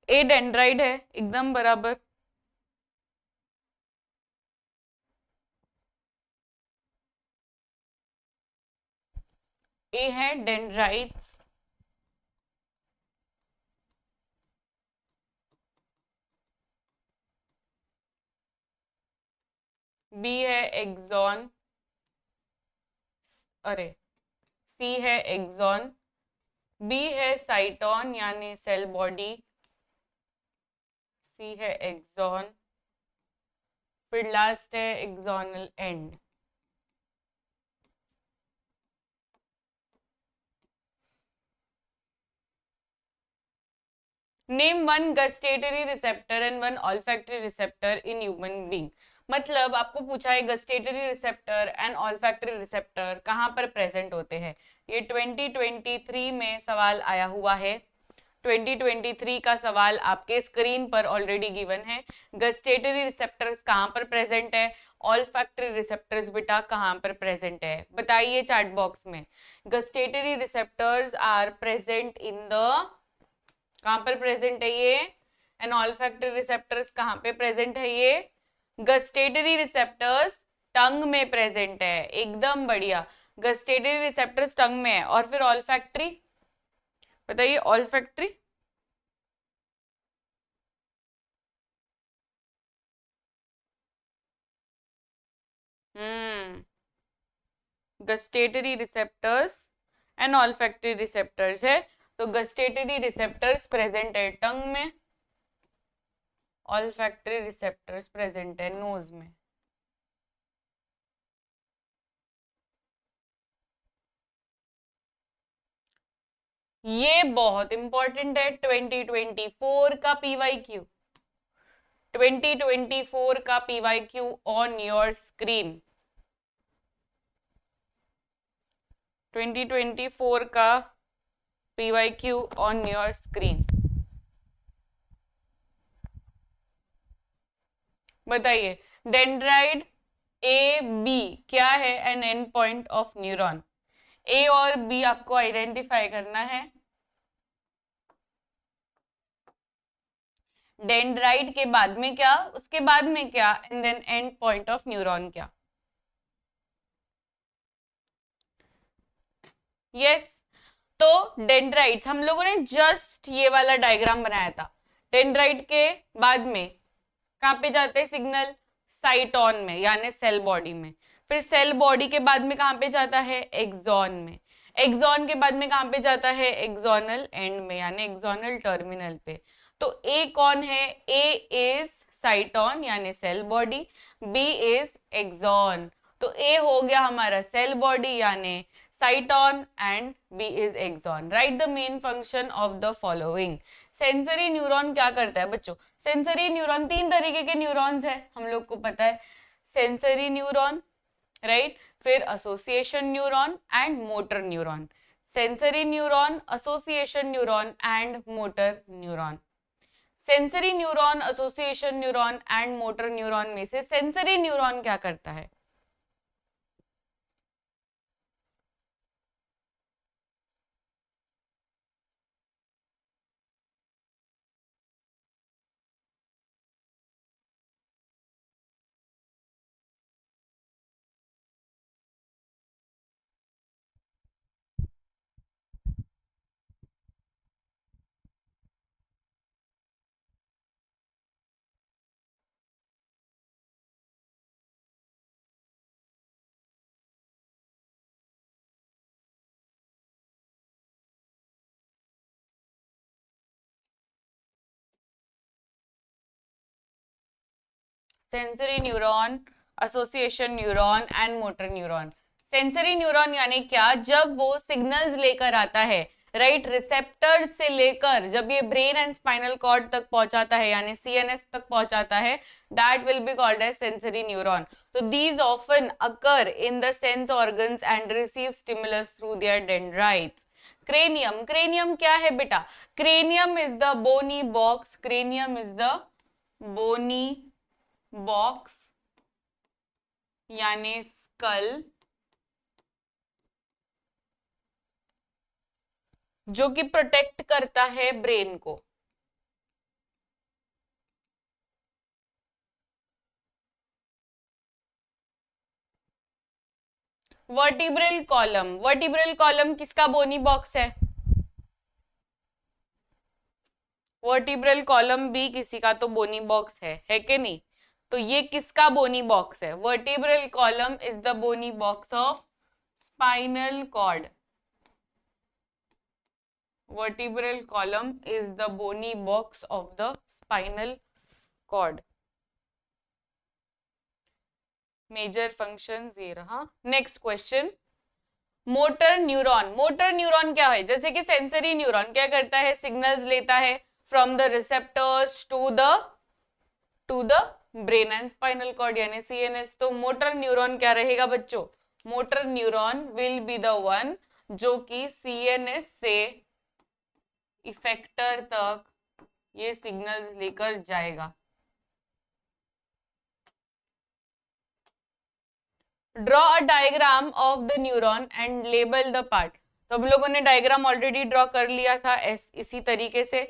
ए डेंड्राइड है, एकदम बराबर. ए है डेंड्राइट्स, बी है एक्सॉन, अरे सी है एक्सॉन, बी है साइटोन यानी सेल बॉडी, सी है एक्सॉन, फिर लास्ट है axonal and. Name one gustatory receptor and one olfactory receptor in human being. मतलब आपको पूछा है gustatory receptor and olfactory receptor कहाँ पर प्रेजेंट होते हैं। ये 2023 में सवाल आया हुआ है। 2023 का सवाल आपके स्क्रीन पर ऑलरेडी गिवन है। गस्टेटरी रिसेप्टर्स कहाँ पर प्रेजेंट है, ऑल्फैक्टरी रिसेप्टर्स बेटा कहाँ पर प्रेजेंट है, बताइए चैट बॉक्स में। Gustatory receptors are present in the, कहाँ पर प्रेजेंट है ये, एंड ऑल्फैक्टरी रिसेप्टर्स कहाँ पे प्रेजेंट है ये, गस्टेटरी रिसेप्टर्स टंग में प्रेजेंट है, एकदम बढ़िया। गस्टेटरी रिसेप्टर्स टंग में है, और फिर ऑल्फैक्टरी बताइए, olfactory gustatory receptors and olfactory receptors है। तो गस्टेटरी रिसेप्टर्स प्रेजेंट है टंग में, ऑल्फैक्टरी रिसेप्टर्स प्रेजेंट है नोज में। ये बहुत इंपॉर्टेंट है 2024 का पीवाईक्यू, 2024 का पीवाईक्यू ऑन योर स्क्रीन। 2024 का पीवाईक्यू ऑन योर स्क्रीन। बताइए, डेंड्राइड ए बी क्या है an end point of neuron. A और बी आपको आइडेंटिफाई करना है। डेंड्राइट के बाद में क्या, उसके बाद में क्या, and then end point of neuron क्या। यस तो डेंड्राइट्स हम लोगों ने जस्ट ये वाला डायग्राम बनाया था। डेंड्राइट के बाद में कहाँ पे जाते हैं सिग्नल, साइटॉन में यानी सेल बॉडी में। फिर सेल बॉडी के बाद में कहाँ पे जाता है, एक्सॉन में। एक्सॉन के बाद में कहाँ पे जाता है, एक्सोनल एंड में यानी एक्सोनल टर्मिनल पे। तो ए कौन है, ए इज साइटॉन यानी cell body, B is axon. तो ए हो गया हमारा सेल बॉडी यानी cyton and B is axon. Right the main function of the following. Sensory neuron क्या करता है बच्चों, सेंसरी न्यूरॉन तीन तरीके के न्यूरॉन्स है हम लोग को पता है, सेंसरी न्यूरॉन राइट, फिर association neuron and motor neuron. Sensory neuron, association neuron and motor neuron. Sensory neuron, association neuron and motor neuron में से सेंसरी न्यूरॉन क्या करता है, sensory neuron, association neuron and motor neuron. Sensory neuron यानी क्या, जब वो सिग्नल्स लेकर आता है राइट, रिसेप्टर से लेकर जब ये ब्रेन एंड स्पाइनल कॉर्ड तक पहुंचाता है यानी सीएनएस तक पहुंचाता है, that will be called as sensory neuron. तो these often occur in the sense organs and receive stimulus through their dendrites. Cranium, cranium क्या है बेटा, cranium is the bony box, cranium is the bony box यानी स्कल, जो कि प्रोटेक्ट करता है ब्रेन को। वर्टिब्रल कॉलम, वर्टिब्रल कॉलम किसका बोनी बॉक्स है, वर्टिब्रल कॉलम भी किसी का तो बोनी बॉक्स है कि नहीं। तो ये किसका बोनी बॉक्स है, vertebral column is the bony box of spinal cord, vertebral column is the bony box of the spinal cord. Major functions ये रहा। Next question, motor neuron, motor neuron क्या है, जैसे कि सेंसरी न्यूरॉन क्या करता है, सिग्नल्स लेता है from the receptors to the brain and spinal cord यानी सीएनएस। तो मोटर न्यूरॉन क्या रहेगा बच्चों? Motor neuron will be the one जो कि सीएनएस से इफेक्टर तक ये सिग्नल्स लेकर जाएगा। Draw a diagram of the neuron and label the part. तो हम लोगों ने डायग्राम ऑलरेडी ड्रॉ कर लिया था इसी तरीके से।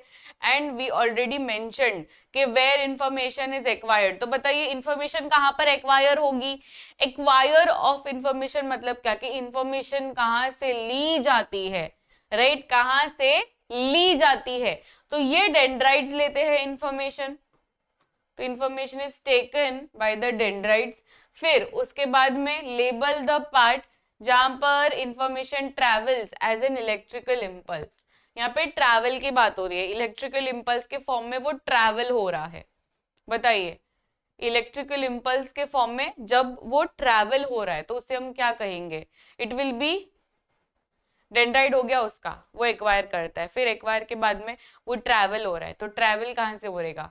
एंड वी ऑलरेडी मेंशन्ड कि वेयर इंफॉर्मेशन इज एक्वायर्ड। तो बताइए इंफॉर्मेशन कहाँ पर एक्वायर होगी? एक्वायर ऑफ इंफॉर्मेशन मतलब क्या कि इंफॉर्मेशन कहाँ से ली जाती है, राइट? कहाँ से ली जाती है? तो ये डेंड्राइट्स लेते हैं इंफॉर्मेशन। तो information is taken by the dendrites. फिर उसके बाद में लेबल द पार्ट जहां पर information travels as an electrical impulse. यहाँ पे ट्रैवल की बात हो रही है, इलेक्ट्रिकल इम्पल्स के फॉर्म में वो ट्रैवल हो रहा है। बताइए इलेक्ट्रिकल इम्पल्स के फॉर्म में जब वो ट्रैवल हो रहा है तो उसे हम क्या कहेंगे? इट विल बी डेंड्राइट हो गया उसका, वो एक्वायर करता है। फिर एक्वायर के बाद में वो ट्रैवल हो रहा है, तो ट्रैवल कहां से हो रहेगा?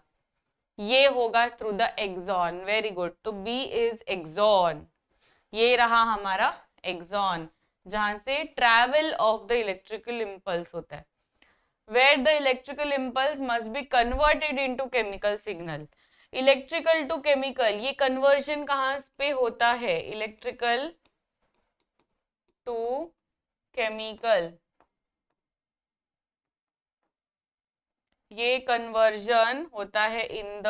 ये होगा through the axon. Very good. तो बी इज एक्सॉन। ये रहा हमारा एक्सॉन जहां से travel of the electrical impulse होता है। Where the electrical impulse must be converted into chemical signal. Electrical to chemical, ये कन्वर्जन कहां पे होता है? इलेक्ट्रिकल टू केमिकल, ये कन्वर्जन होता है इन द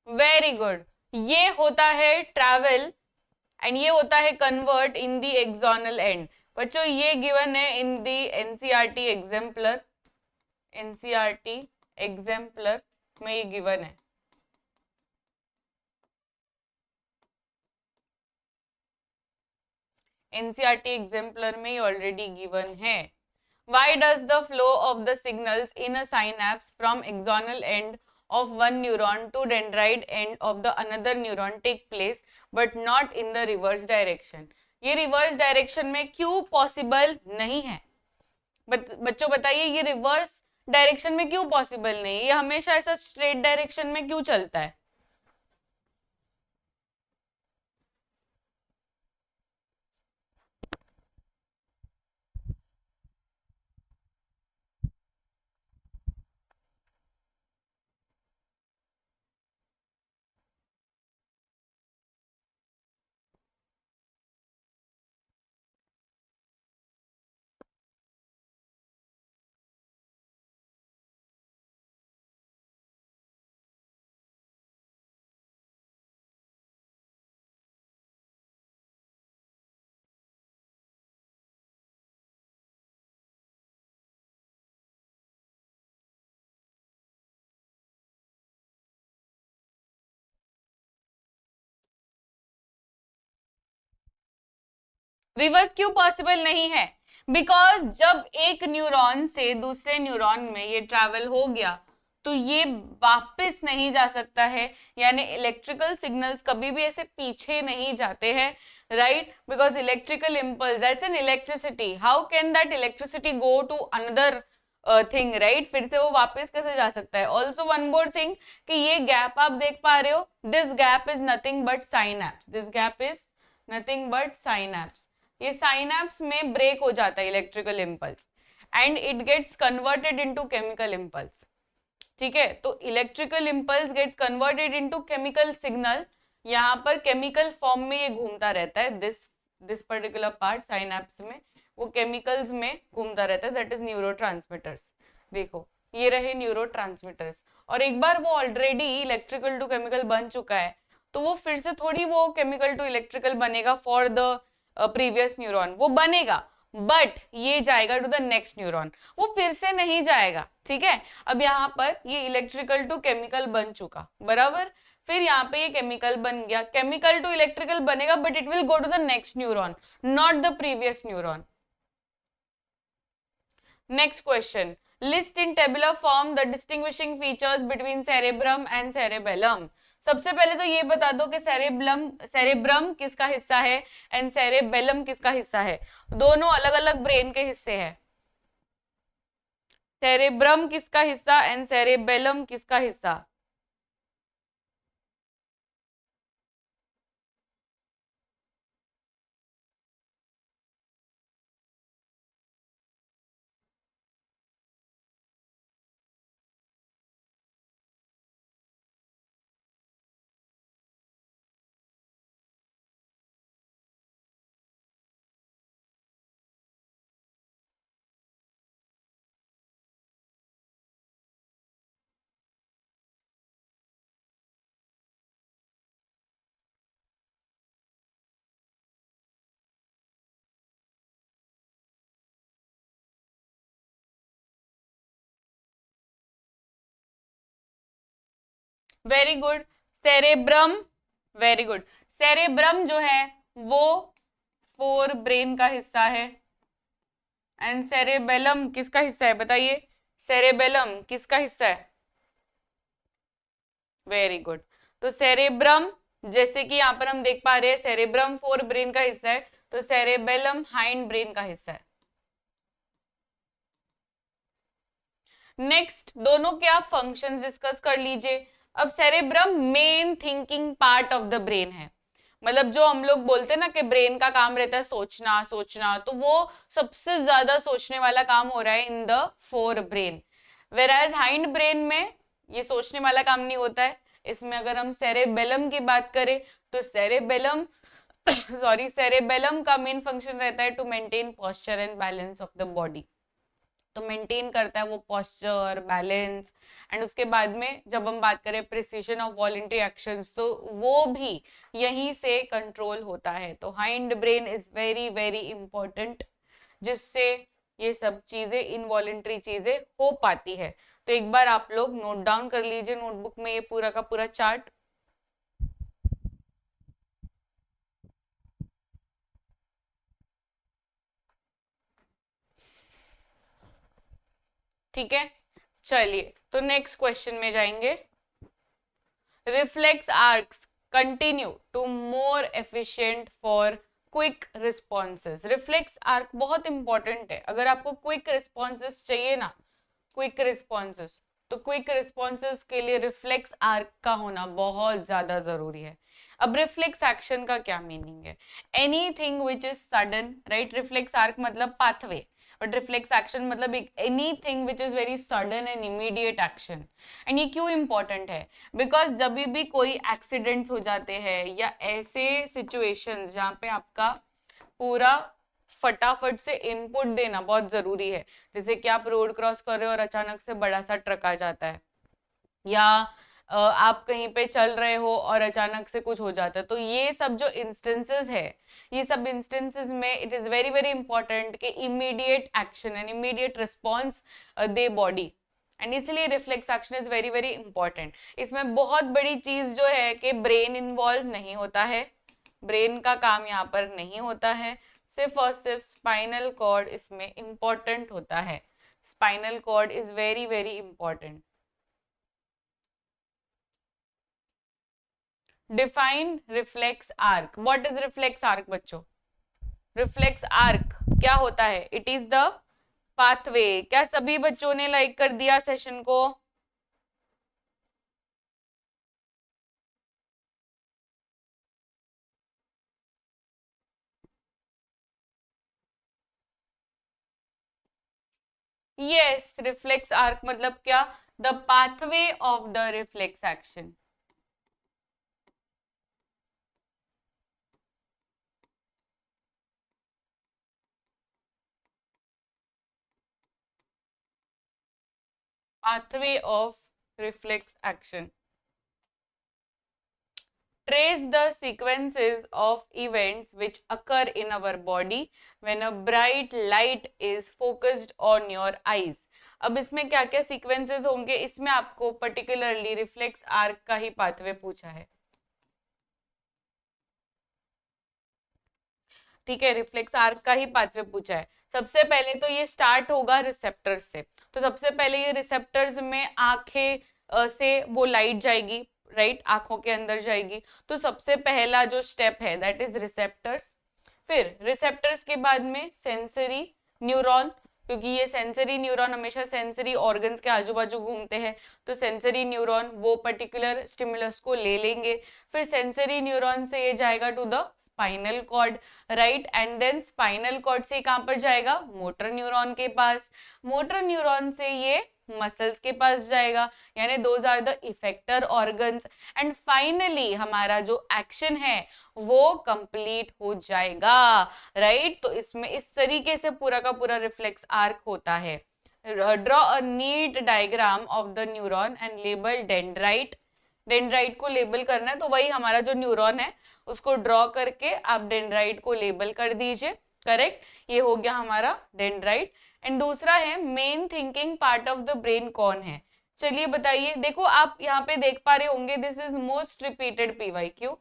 वेरी गुड। ये होता है ट्रैवल एंड ये होता है convert in the axonal and. बच्चों ये गिवन है इन दी एनसीईआरटी एग्जाम्पलर। एनसीईआरटी एग्जाम्पलर में ये गिवन है। एनसीईआरटी एग्जाम्पलर में ये ऑलरेडी गिवन है। Why does the flow of the signals in a synapse from axonal end of one neuron to dendrite end of the another neuron take place but not in the reverse direction? ये रिवर्स डायरेक्शन में क्यों पॉसिबल नहीं है? बच्चों बताइए ये रिवर्स डायरेक्शन में क्यों पॉसिबल नहीं है? ये हमेशा ऐसा स्ट्रेट डायरेक्शन में क्यों चलता है? रिवर्स क्यों पॉसिबल नहीं है? बिकॉज जब एक न्यूरॉन से दूसरे न्यूरॉन में ये ट्रैवल हो गया तो ये वापस नहीं जा सकता है, यानी इलेक्ट्रिकल सिग्नल्स कभी भी ऐसे पीछे नहीं जाते हैं, right? Because electrical impulse that's an electricity, how can that electricity go to another thing, right? फिर से वो वापस कैसे जा सकता है? ऑल्सो वन मोर थिंग कि ये गैप आप देख पा रहे हो, this gap is nothing but synapse. This gap is nothing but synapse. ये साइनैप्स में ब्रेक हो जाता है electrical impulse and it gets converted into chemical impulse. ठीक है, तो electrical impulse gets converted into chemical signal. यहाँ पर केमिकल फॉर्म में ये घूमता रहता है, दिस पर्टिकुलर पार्ट साइनैप्स में वो केमिकल्स में घूमता रहता है, दैट इज न्यूरोट्रांसमीटर्स। देखो ये रहे न्यूरोट्रांसमीटर्स, और एक बार वो ऑलरेडी इलेक्ट्रिकल टू केमिकल बन चुका है तो वो फिर से थोड़ी वो केमिकल टू इलेक्ट्रिकल बनेगा फॉर द प्रीवियस न्यूरॉन, वो बनेगा बट ये जाएगा टू द नेक्स्ट न्यूरॉन, वो फिर से नहीं जाएगा, ठीक है। अब यहाँ पर ये इलेक्ट्रिकल टू केमिकल बन चुका, बराबर, फिर यहाँ पे ये केमिकल बन गया, केमिकल टू इलेक्ट्रिकल बनेगा, but it will go to the next neuron, not the previous neuron. Next question, list in tabular form the distinguishing features between cerebrum and cerebellum. सबसे पहले तो ये बता दो कि सेरेब्रम किसका हिस्सा है एंड सेरेबेलम किसका हिस्सा है। दोनों अलग अलग ब्रेन के हिस्से हैं। सेरेब्रम किसका हिस्सा एंड सेरेबेलम किसका हिस्सा। Very good, cerebrum, very good. Cerebrum जो है वो फोर ब्रेन का हिस्सा है एंड सेरेबेलम किसका हिस्सा है बताइए, सेरेबेलम किसका हिस्सा है। Very good. तो सेरेब्रम, जैसे कि यहाँ पर हम देख पा रहे हैं सेरेब्रम फोर ब्रेन का हिस्सा है, तो सेरेबेलम हाइंड ब्रेन का हिस्सा है। नेक्स्ट, दोनों के आप फंक्शंस डिस्कस कर लीजिए। अब cerebrum main thinking part of the brain है, मतलब जो हम लोग बोलते हैं ना कि ब्रेन का काम रहता है सोचना सोचना, तो वो सबसे ज्यादा सोचने वाला काम हो रहा है in the fore brain. वेराज hind brain में ये सोचने वाला काम नहीं होता है। इसमें अगर हम सेरेबेलम की बात करें तो सेरेबेलम सेरेबेलम का मेन फंक्शन रहता है to maintain posture and balance of the body, तो मेंटेन करता है वो पोस्चर बैलेंस। एंड उसके बाद में जब हम बात करें प्रिसीजन ऑफ वॉलंटरी एक्शंस, तो वो भी यहीं से कंट्रोल होता है। तो hind brain is very very important, जिससे ये सब चीजें इनवॉलंटरी चीजें हो पाती है। तो एक बार आप लोग नोट डाउन कर लीजिए नोटबुक में ये पूरा का पूरा चार्ट। ठीक है, चलिए तो नेक्स्ट क्वेश्चन में जाएंगे। Reflex arcs continue to more efficient for quick responses. Reflex arc बहुत इंपॉर्टेंट है, अगर आपको क्विक रिस्पॉन्सेस चाहिए ना, क्विक रिस्पॉन्सेस, तो क्विक रिस्पॉन्सेस के लिए रिफ्लेक्स आर्क का होना बहुत ज्यादा जरूरी है। अब रिफ्लेक्स एक्शन का क्या मीनिंग है, anything which is sudden, right. Reflex arc मतलब पाथवे, बट रिफ्लेक्स एक्शन मतलब anything which is very sudden and immediate action. And ये क्यों इंपॉर्टेंट है, बिकॉज जब भी कोई एक्सीडेंट्स हो जाते हैं या ऐसे सिचुएशंस जहाँ पे आपका पूरा फटाफट से इनपुट देना बहुत जरूरी है, जैसे कि आप रोड क्रॉस कर रहे हो और अचानक से बड़ा सा ट्रक आ जाता है, या आप कहीं पे चल रहे हो और अचानक से कुछ हो जाता है, तो ये सब जो इंस्टेंसेस है, ये सब इंस्टेंसेस में it is very very important कि immediate action and immediate response दे बॉडी, एंड इसलिए reflex action is very very important. इसमें बहुत बड़ी चीज जो है कि ब्रेन इन्वॉल्व नहीं होता है, ब्रेन का काम यहाँ पर नहीं होता है, सिर्फ और सिर्फ स्पाइनल कॉर्ड इसमें इंपॉर्टेंट होता है। Spinal cord is very very important. Define reflex arc. What is reflex arc बच्चों? रिफ्लेक्स आर्क क्या होता है? It is the pathway. क्या सभी बच्चों ने लाइक कर दिया सेशन को? यस, रिफ्लेक्स आर्क मतलब क्या? The pathway of the reflex action. Pathway of reflex action. trace the sequences of events which occur in our body when a bright light is focused on your eyes. अब इसमें क्या क्या सीक्वेंसेस होंगे, इसमें आपको पर्टिकुलरली रिफ्लेक्स आर्क का ही पाथवे पूछा है. ठीक है, रिफ्लेक्स आर्क का ही पाथवे पूछा है. सबसे पहले तो ये स्टार्ट होगा रिसेप्टर्स से. तो सबसे पहले ये रिसेप्टर्स में आंखें से वो लाइट जाएगी, राइट, आंखों के अंदर जाएगी. तो सबसे पहला जो स्टेप है दैट इज रिसेप्टर्स. फिर रिसेप्टर्स के बाद में सेंसरी न्यूरॉन, क्योंकि ये सेंसरी न्यूरॉन हमेशा सेंसरी ऑर्गन्स के आजू बाजू घूमते हैं, तो सेंसरी न्यूरॉन वो पर्टिकुलर स्टिमुलस को ले लेंगे. फिर सेंसरी न्यूरॉन से ये जाएगा to the spinal cord, right, and then spinal cord से कहां पर जाएगा, मोटर न्यूरॉन के पास. मोटर न्यूरॉन से ये मसल्स के पास जाएगा, यानी those are the effector organs. And finally हमारा जो एक्शन है वो कंप्लीट हो जाएगा, राइट. तो इसमें इस तरीके से पूरा का पूरा रिफ्लेक्स आर्क होता है. Draw a neat diagram of the neuron and label dendrite. Dendrite को लेबल करना है, तो वही हमारा जो न्यूरॉन है उसको ड्रॉ करके आप डेंड्राइट को लेबल कर दीजिए. करेक्ट, ये हो गया हमारा डेंड्राइट. एंड दूसरा है main thinking part of the brain कौन है. चलिए बताइए. देखो आप यहाँ पे देख पा रहे होंगे this is most repeated PYQ.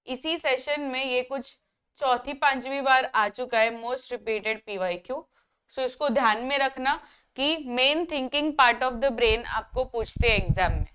इसी सेशन में ये कुछ चौथी पांचवी बार आ चुका है, मोस्ट रिपीटेड पीवाईक्यू. सो इसको ध्यान में रखना कि main thinking part of the brain आपको पूछते हैं एग्जाम में.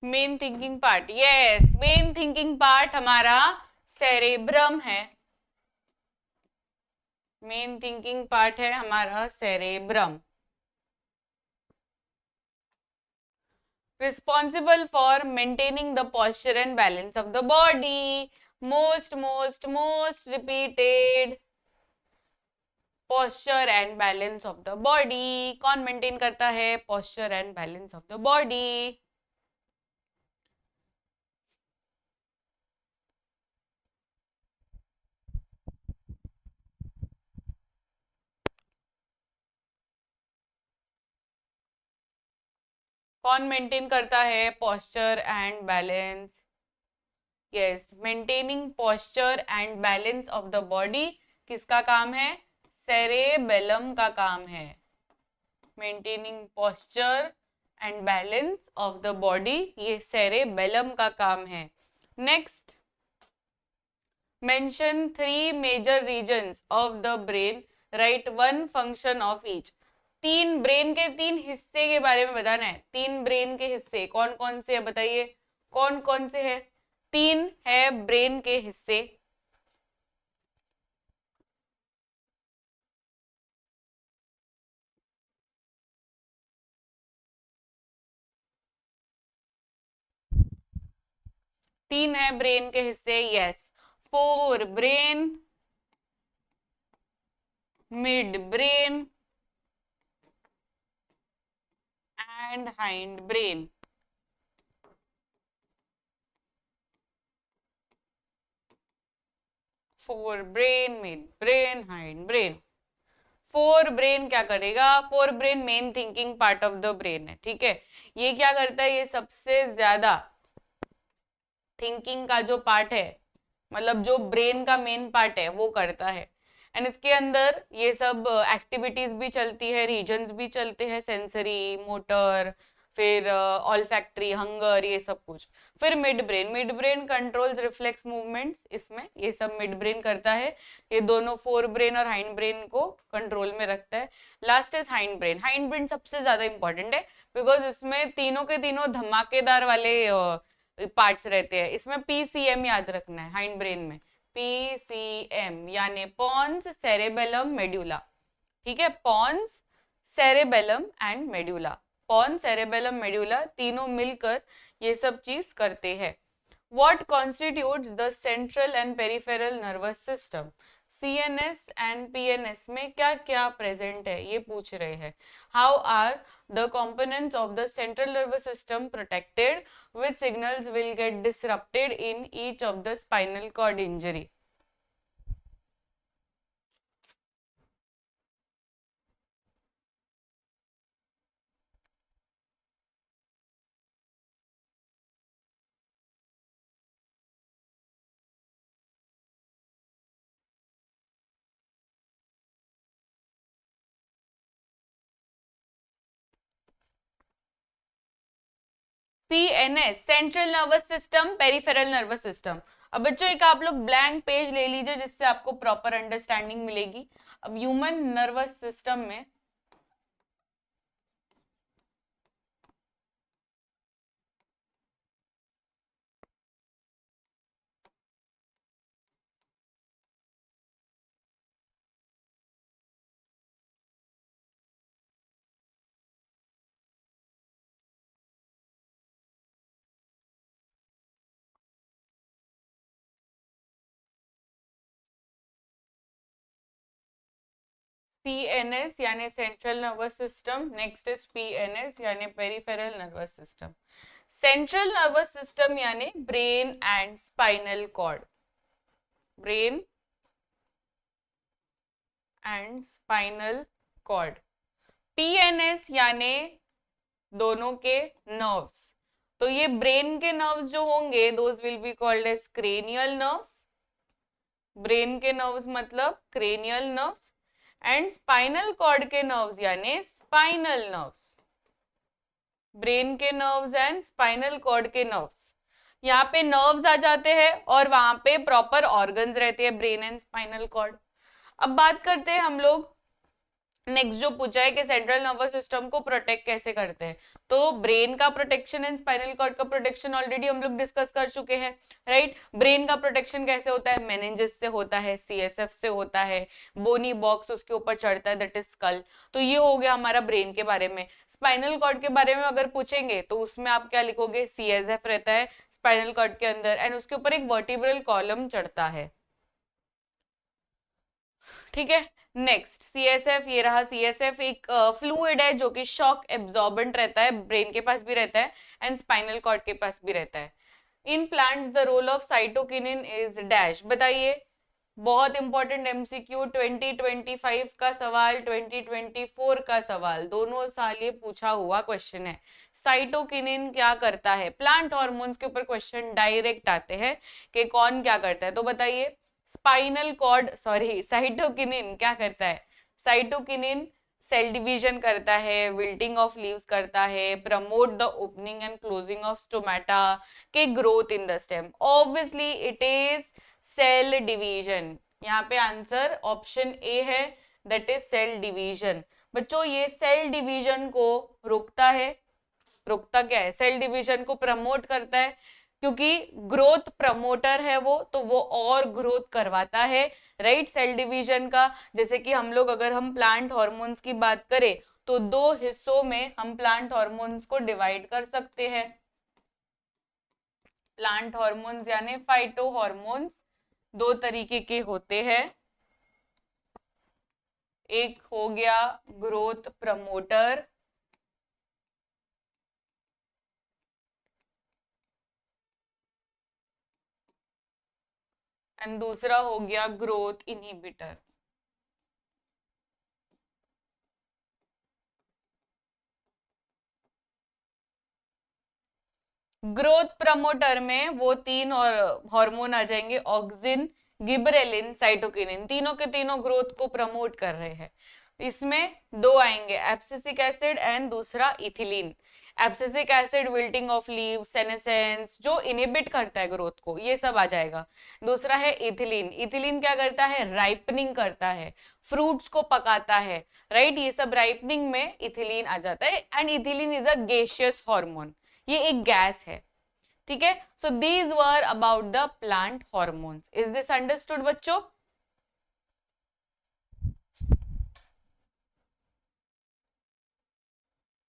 Main thinking part, yes, main thinking part हमारा सेरेब्रम है. मेन थिंकिंग पार्ट है हमारा cerebrum. Responsible for maintaining the posture and balance of the body. Most repeated posture and balance of the body. कौन मेंटेन करता है posture and balance of the body? कौन मेंटेन करता है posture and balance? Yes, maintaining posture and balance of the body किसका काम है? सेरेबेलम का काम है. Maintaining posture and balance of the body ये सेरेबेलम का काम है. Next, mention 3 major regions of the brain, right 1 function of each. 3 brain के 3 हिस्से के बारे में बताना है. 3 ब्रेन के हिस्से कौन कौन से है बताइए, कौन कौन से है? 3 है ब्रेन के हिस्से. तीन है ब्रेन के हिस्से, yes. Fore brain, mid brain and hind brain. Fore brain, mid brain, hind brain. Fore brain क्या करेगा? Fore brain main thinking part of the brain है, ठीक है. ये क्या करता है? ये सबसे ज्यादा थिंकिंग का जो पार्ट है, मतलब जो ब्रेन का मेन पार्ट है वो करता है. एंड इसके अंदर ये सब एक्टिविटीज भी चलती है, रीजन्स भी चलते हैं, सेंसरी, मोटर, फिर ऑल्फैक्टरी, हंगर, ये सब कुछ. फिर mid brain controls reflex movements. इसमें ये सब मिड ब्रेन करता है. ये दोनों फोर ब्रेन और हाइंड ब्रेन को कंट्रोल में रखता है. Last is hind brain. Hind brain सबसे ज्यादा इंपॉर्टेंट है बिकॉज इसमें तीनों के तीनों धमाकेदार वाले पार्ट्स रहते हैं. इसमें पीसीएम याद रखना है हाइंड ब्रेन में. पीसीएम यानी पॉन्स, सेरेबेलम, मेड्यूला. ठीक है, pons, cerebellum and medulla. Pons, cerebellum, medulla तीनों मिलकर ये सब चीज करते हैं. What constitutes the central and peripheral nervous system? CNS and PNS में क्या क्या present है ये पूछ रहे हैं. How are the components of the central nervous system protected? Which signals will get disrupted in each of the spinal cord injury? CNS central nervous system, peripheral nervous system. अब बच्चों एक आप लोग ब्लैंक पेज ले लीजिए जिससे आपको प्रॉपर अंडरस्टैंडिंग मिलेगी. अब ह्यूमन नर्वस सिस्टम में CNS यानी central nervous system, next is PNS यानी peripheral nervous system. Central nervous system यानी brain and spinal cord, brain and spinal cord. PNS यानी दोनों के नर्व्स. तो ये ब्रेन के नर्व्स जो होंगे those will be called as cranial nerves. Brain के नर्व्स मतलब cranial nerves. And spinal cord के नर्व्स यानी स्पाइनल नर्व्स. ब्रेन के नर्व्स एंड स्पाइनल कॉर्ड के नर्व्स. यहाँ पे नर्व्स आ जाते हैं और वहां पे प्रॉपर ऑर्गन्स रहते हैं, ब्रेन एंड स्पाइनल कॉर्ड. अब बात करते हैं हम लोग नेक्स्ट जो पूछा है कि सेंट्रल नर्वस सिस्टम को प्रोटेक्ट कैसे करते हैं. तो ब्रेन का प्रोटेक्शन एंड स्पाइनल कॉर्ड का प्रोटेक्शन ऑलरेडी हम लोग डिस्कस कर चुके हैं, राइट. ब्रेन का प्रोटेक्शन कैसे होता है? मेनिंजेस से होता है, CSF से होता है, बोनी बॉक्स उसके ऊपर चढ़ता है, दैट इज स्कल. तो ये हो गया हमारा ब्रेन के बारे में. स्पाइनल कॉर्ड के बारे में अगर पूछेंगे तो उसमें आप क्या लिखोगे? CSF रहता है स्पाइनल कॉर्ड के अंदर एंड उसके ऊपर एक वर्टिब्रल कॉलम चढ़ता है. ठीक है. नेक्स्ट CSF, ये रहा CSF. एक फ्लूइड है जो कि शॉक एब्जॉर्बेंट रहता है, ब्रेन के पास भी रहता है एंड स्पाइनल कॉर्ड के पास भी रहता है. In plants the role of cytokinin is dash. बताइए, बहुत इंपॉर्टेंट MCQ 2025 का सवाल, 2024 का सवाल, दोनों साल ये पूछा हुआ क्वेश्चन है. साइटोकिनिन क्या करता है? प्लांट हॉर्मोन्स के ऊपर क्वेश्चन डायरेक्ट आते हैं कि कौन क्या करता है. तो बताइए, स्पाइनल कॉर्ड सॉरी साइटोकिनिन क्या करता है? साइटोकिनिन सेल डिवीजन करता है, विल्टिंग ऑफ लीव्स करता है, promote the opening and closing of stomata के growth in the stem. Obviously it is cell division. यहाँ पे आंसर ऑप्शन ए है, दैट इज सेल डिवीजन. बच्चों ये सेल डिवीजन को रोकता है. रोकता क्या है? सेल डिवीजन को प्रमोट करता है, क्योंकि ग्रोथ प्रमोटर है वो, तो वो और ग्रोथ करवाता है, राइट. सेल डिवीजन का जैसे कि हम लोग अगर हम प्लांट हॉर्मोन्स की बात करें तो दो हिस्सों में हम प्लांट हॉर्मोन्स को डिवाइड कर सकते हैं. प्लांट हॉर्मोन्स यानी फाइटो हॉर्मोन्स दो तरीके के होते हैं. एक हो गया ग्रोथ प्रमोटर एंड दूसरा हो गया ग्रोथ इनहिबिटर. ग्रोथ प्रमोटर में वो तीन और हार्मोन आ जाएंगे, ऑक्सिन, गिबरेलिन, साइटोकिनिन. तीनों के तीनों ग्रोथ को प्रमोट कर रहे हैं. इसमें दो आएंगे, एब्सिसिक एसिड एंड दूसरा ethylene. Abscisic acid wilting of leave, senescence जो इनहिबिट करता है ग्रोथ को, ये सब आ जाएगा. दूसरा है इथिलीन. इथिलीन क्या करता है? राइपनिंग करता है, फ्रूट्स को पकाता है, राइट. ये सब राइपनिंग में इथिलीन आ जाता है. And ethylene is a gaseous hormone, ये एक गैस है. ठीक है. So these were about the plant hormones. Is this understood बच्चों?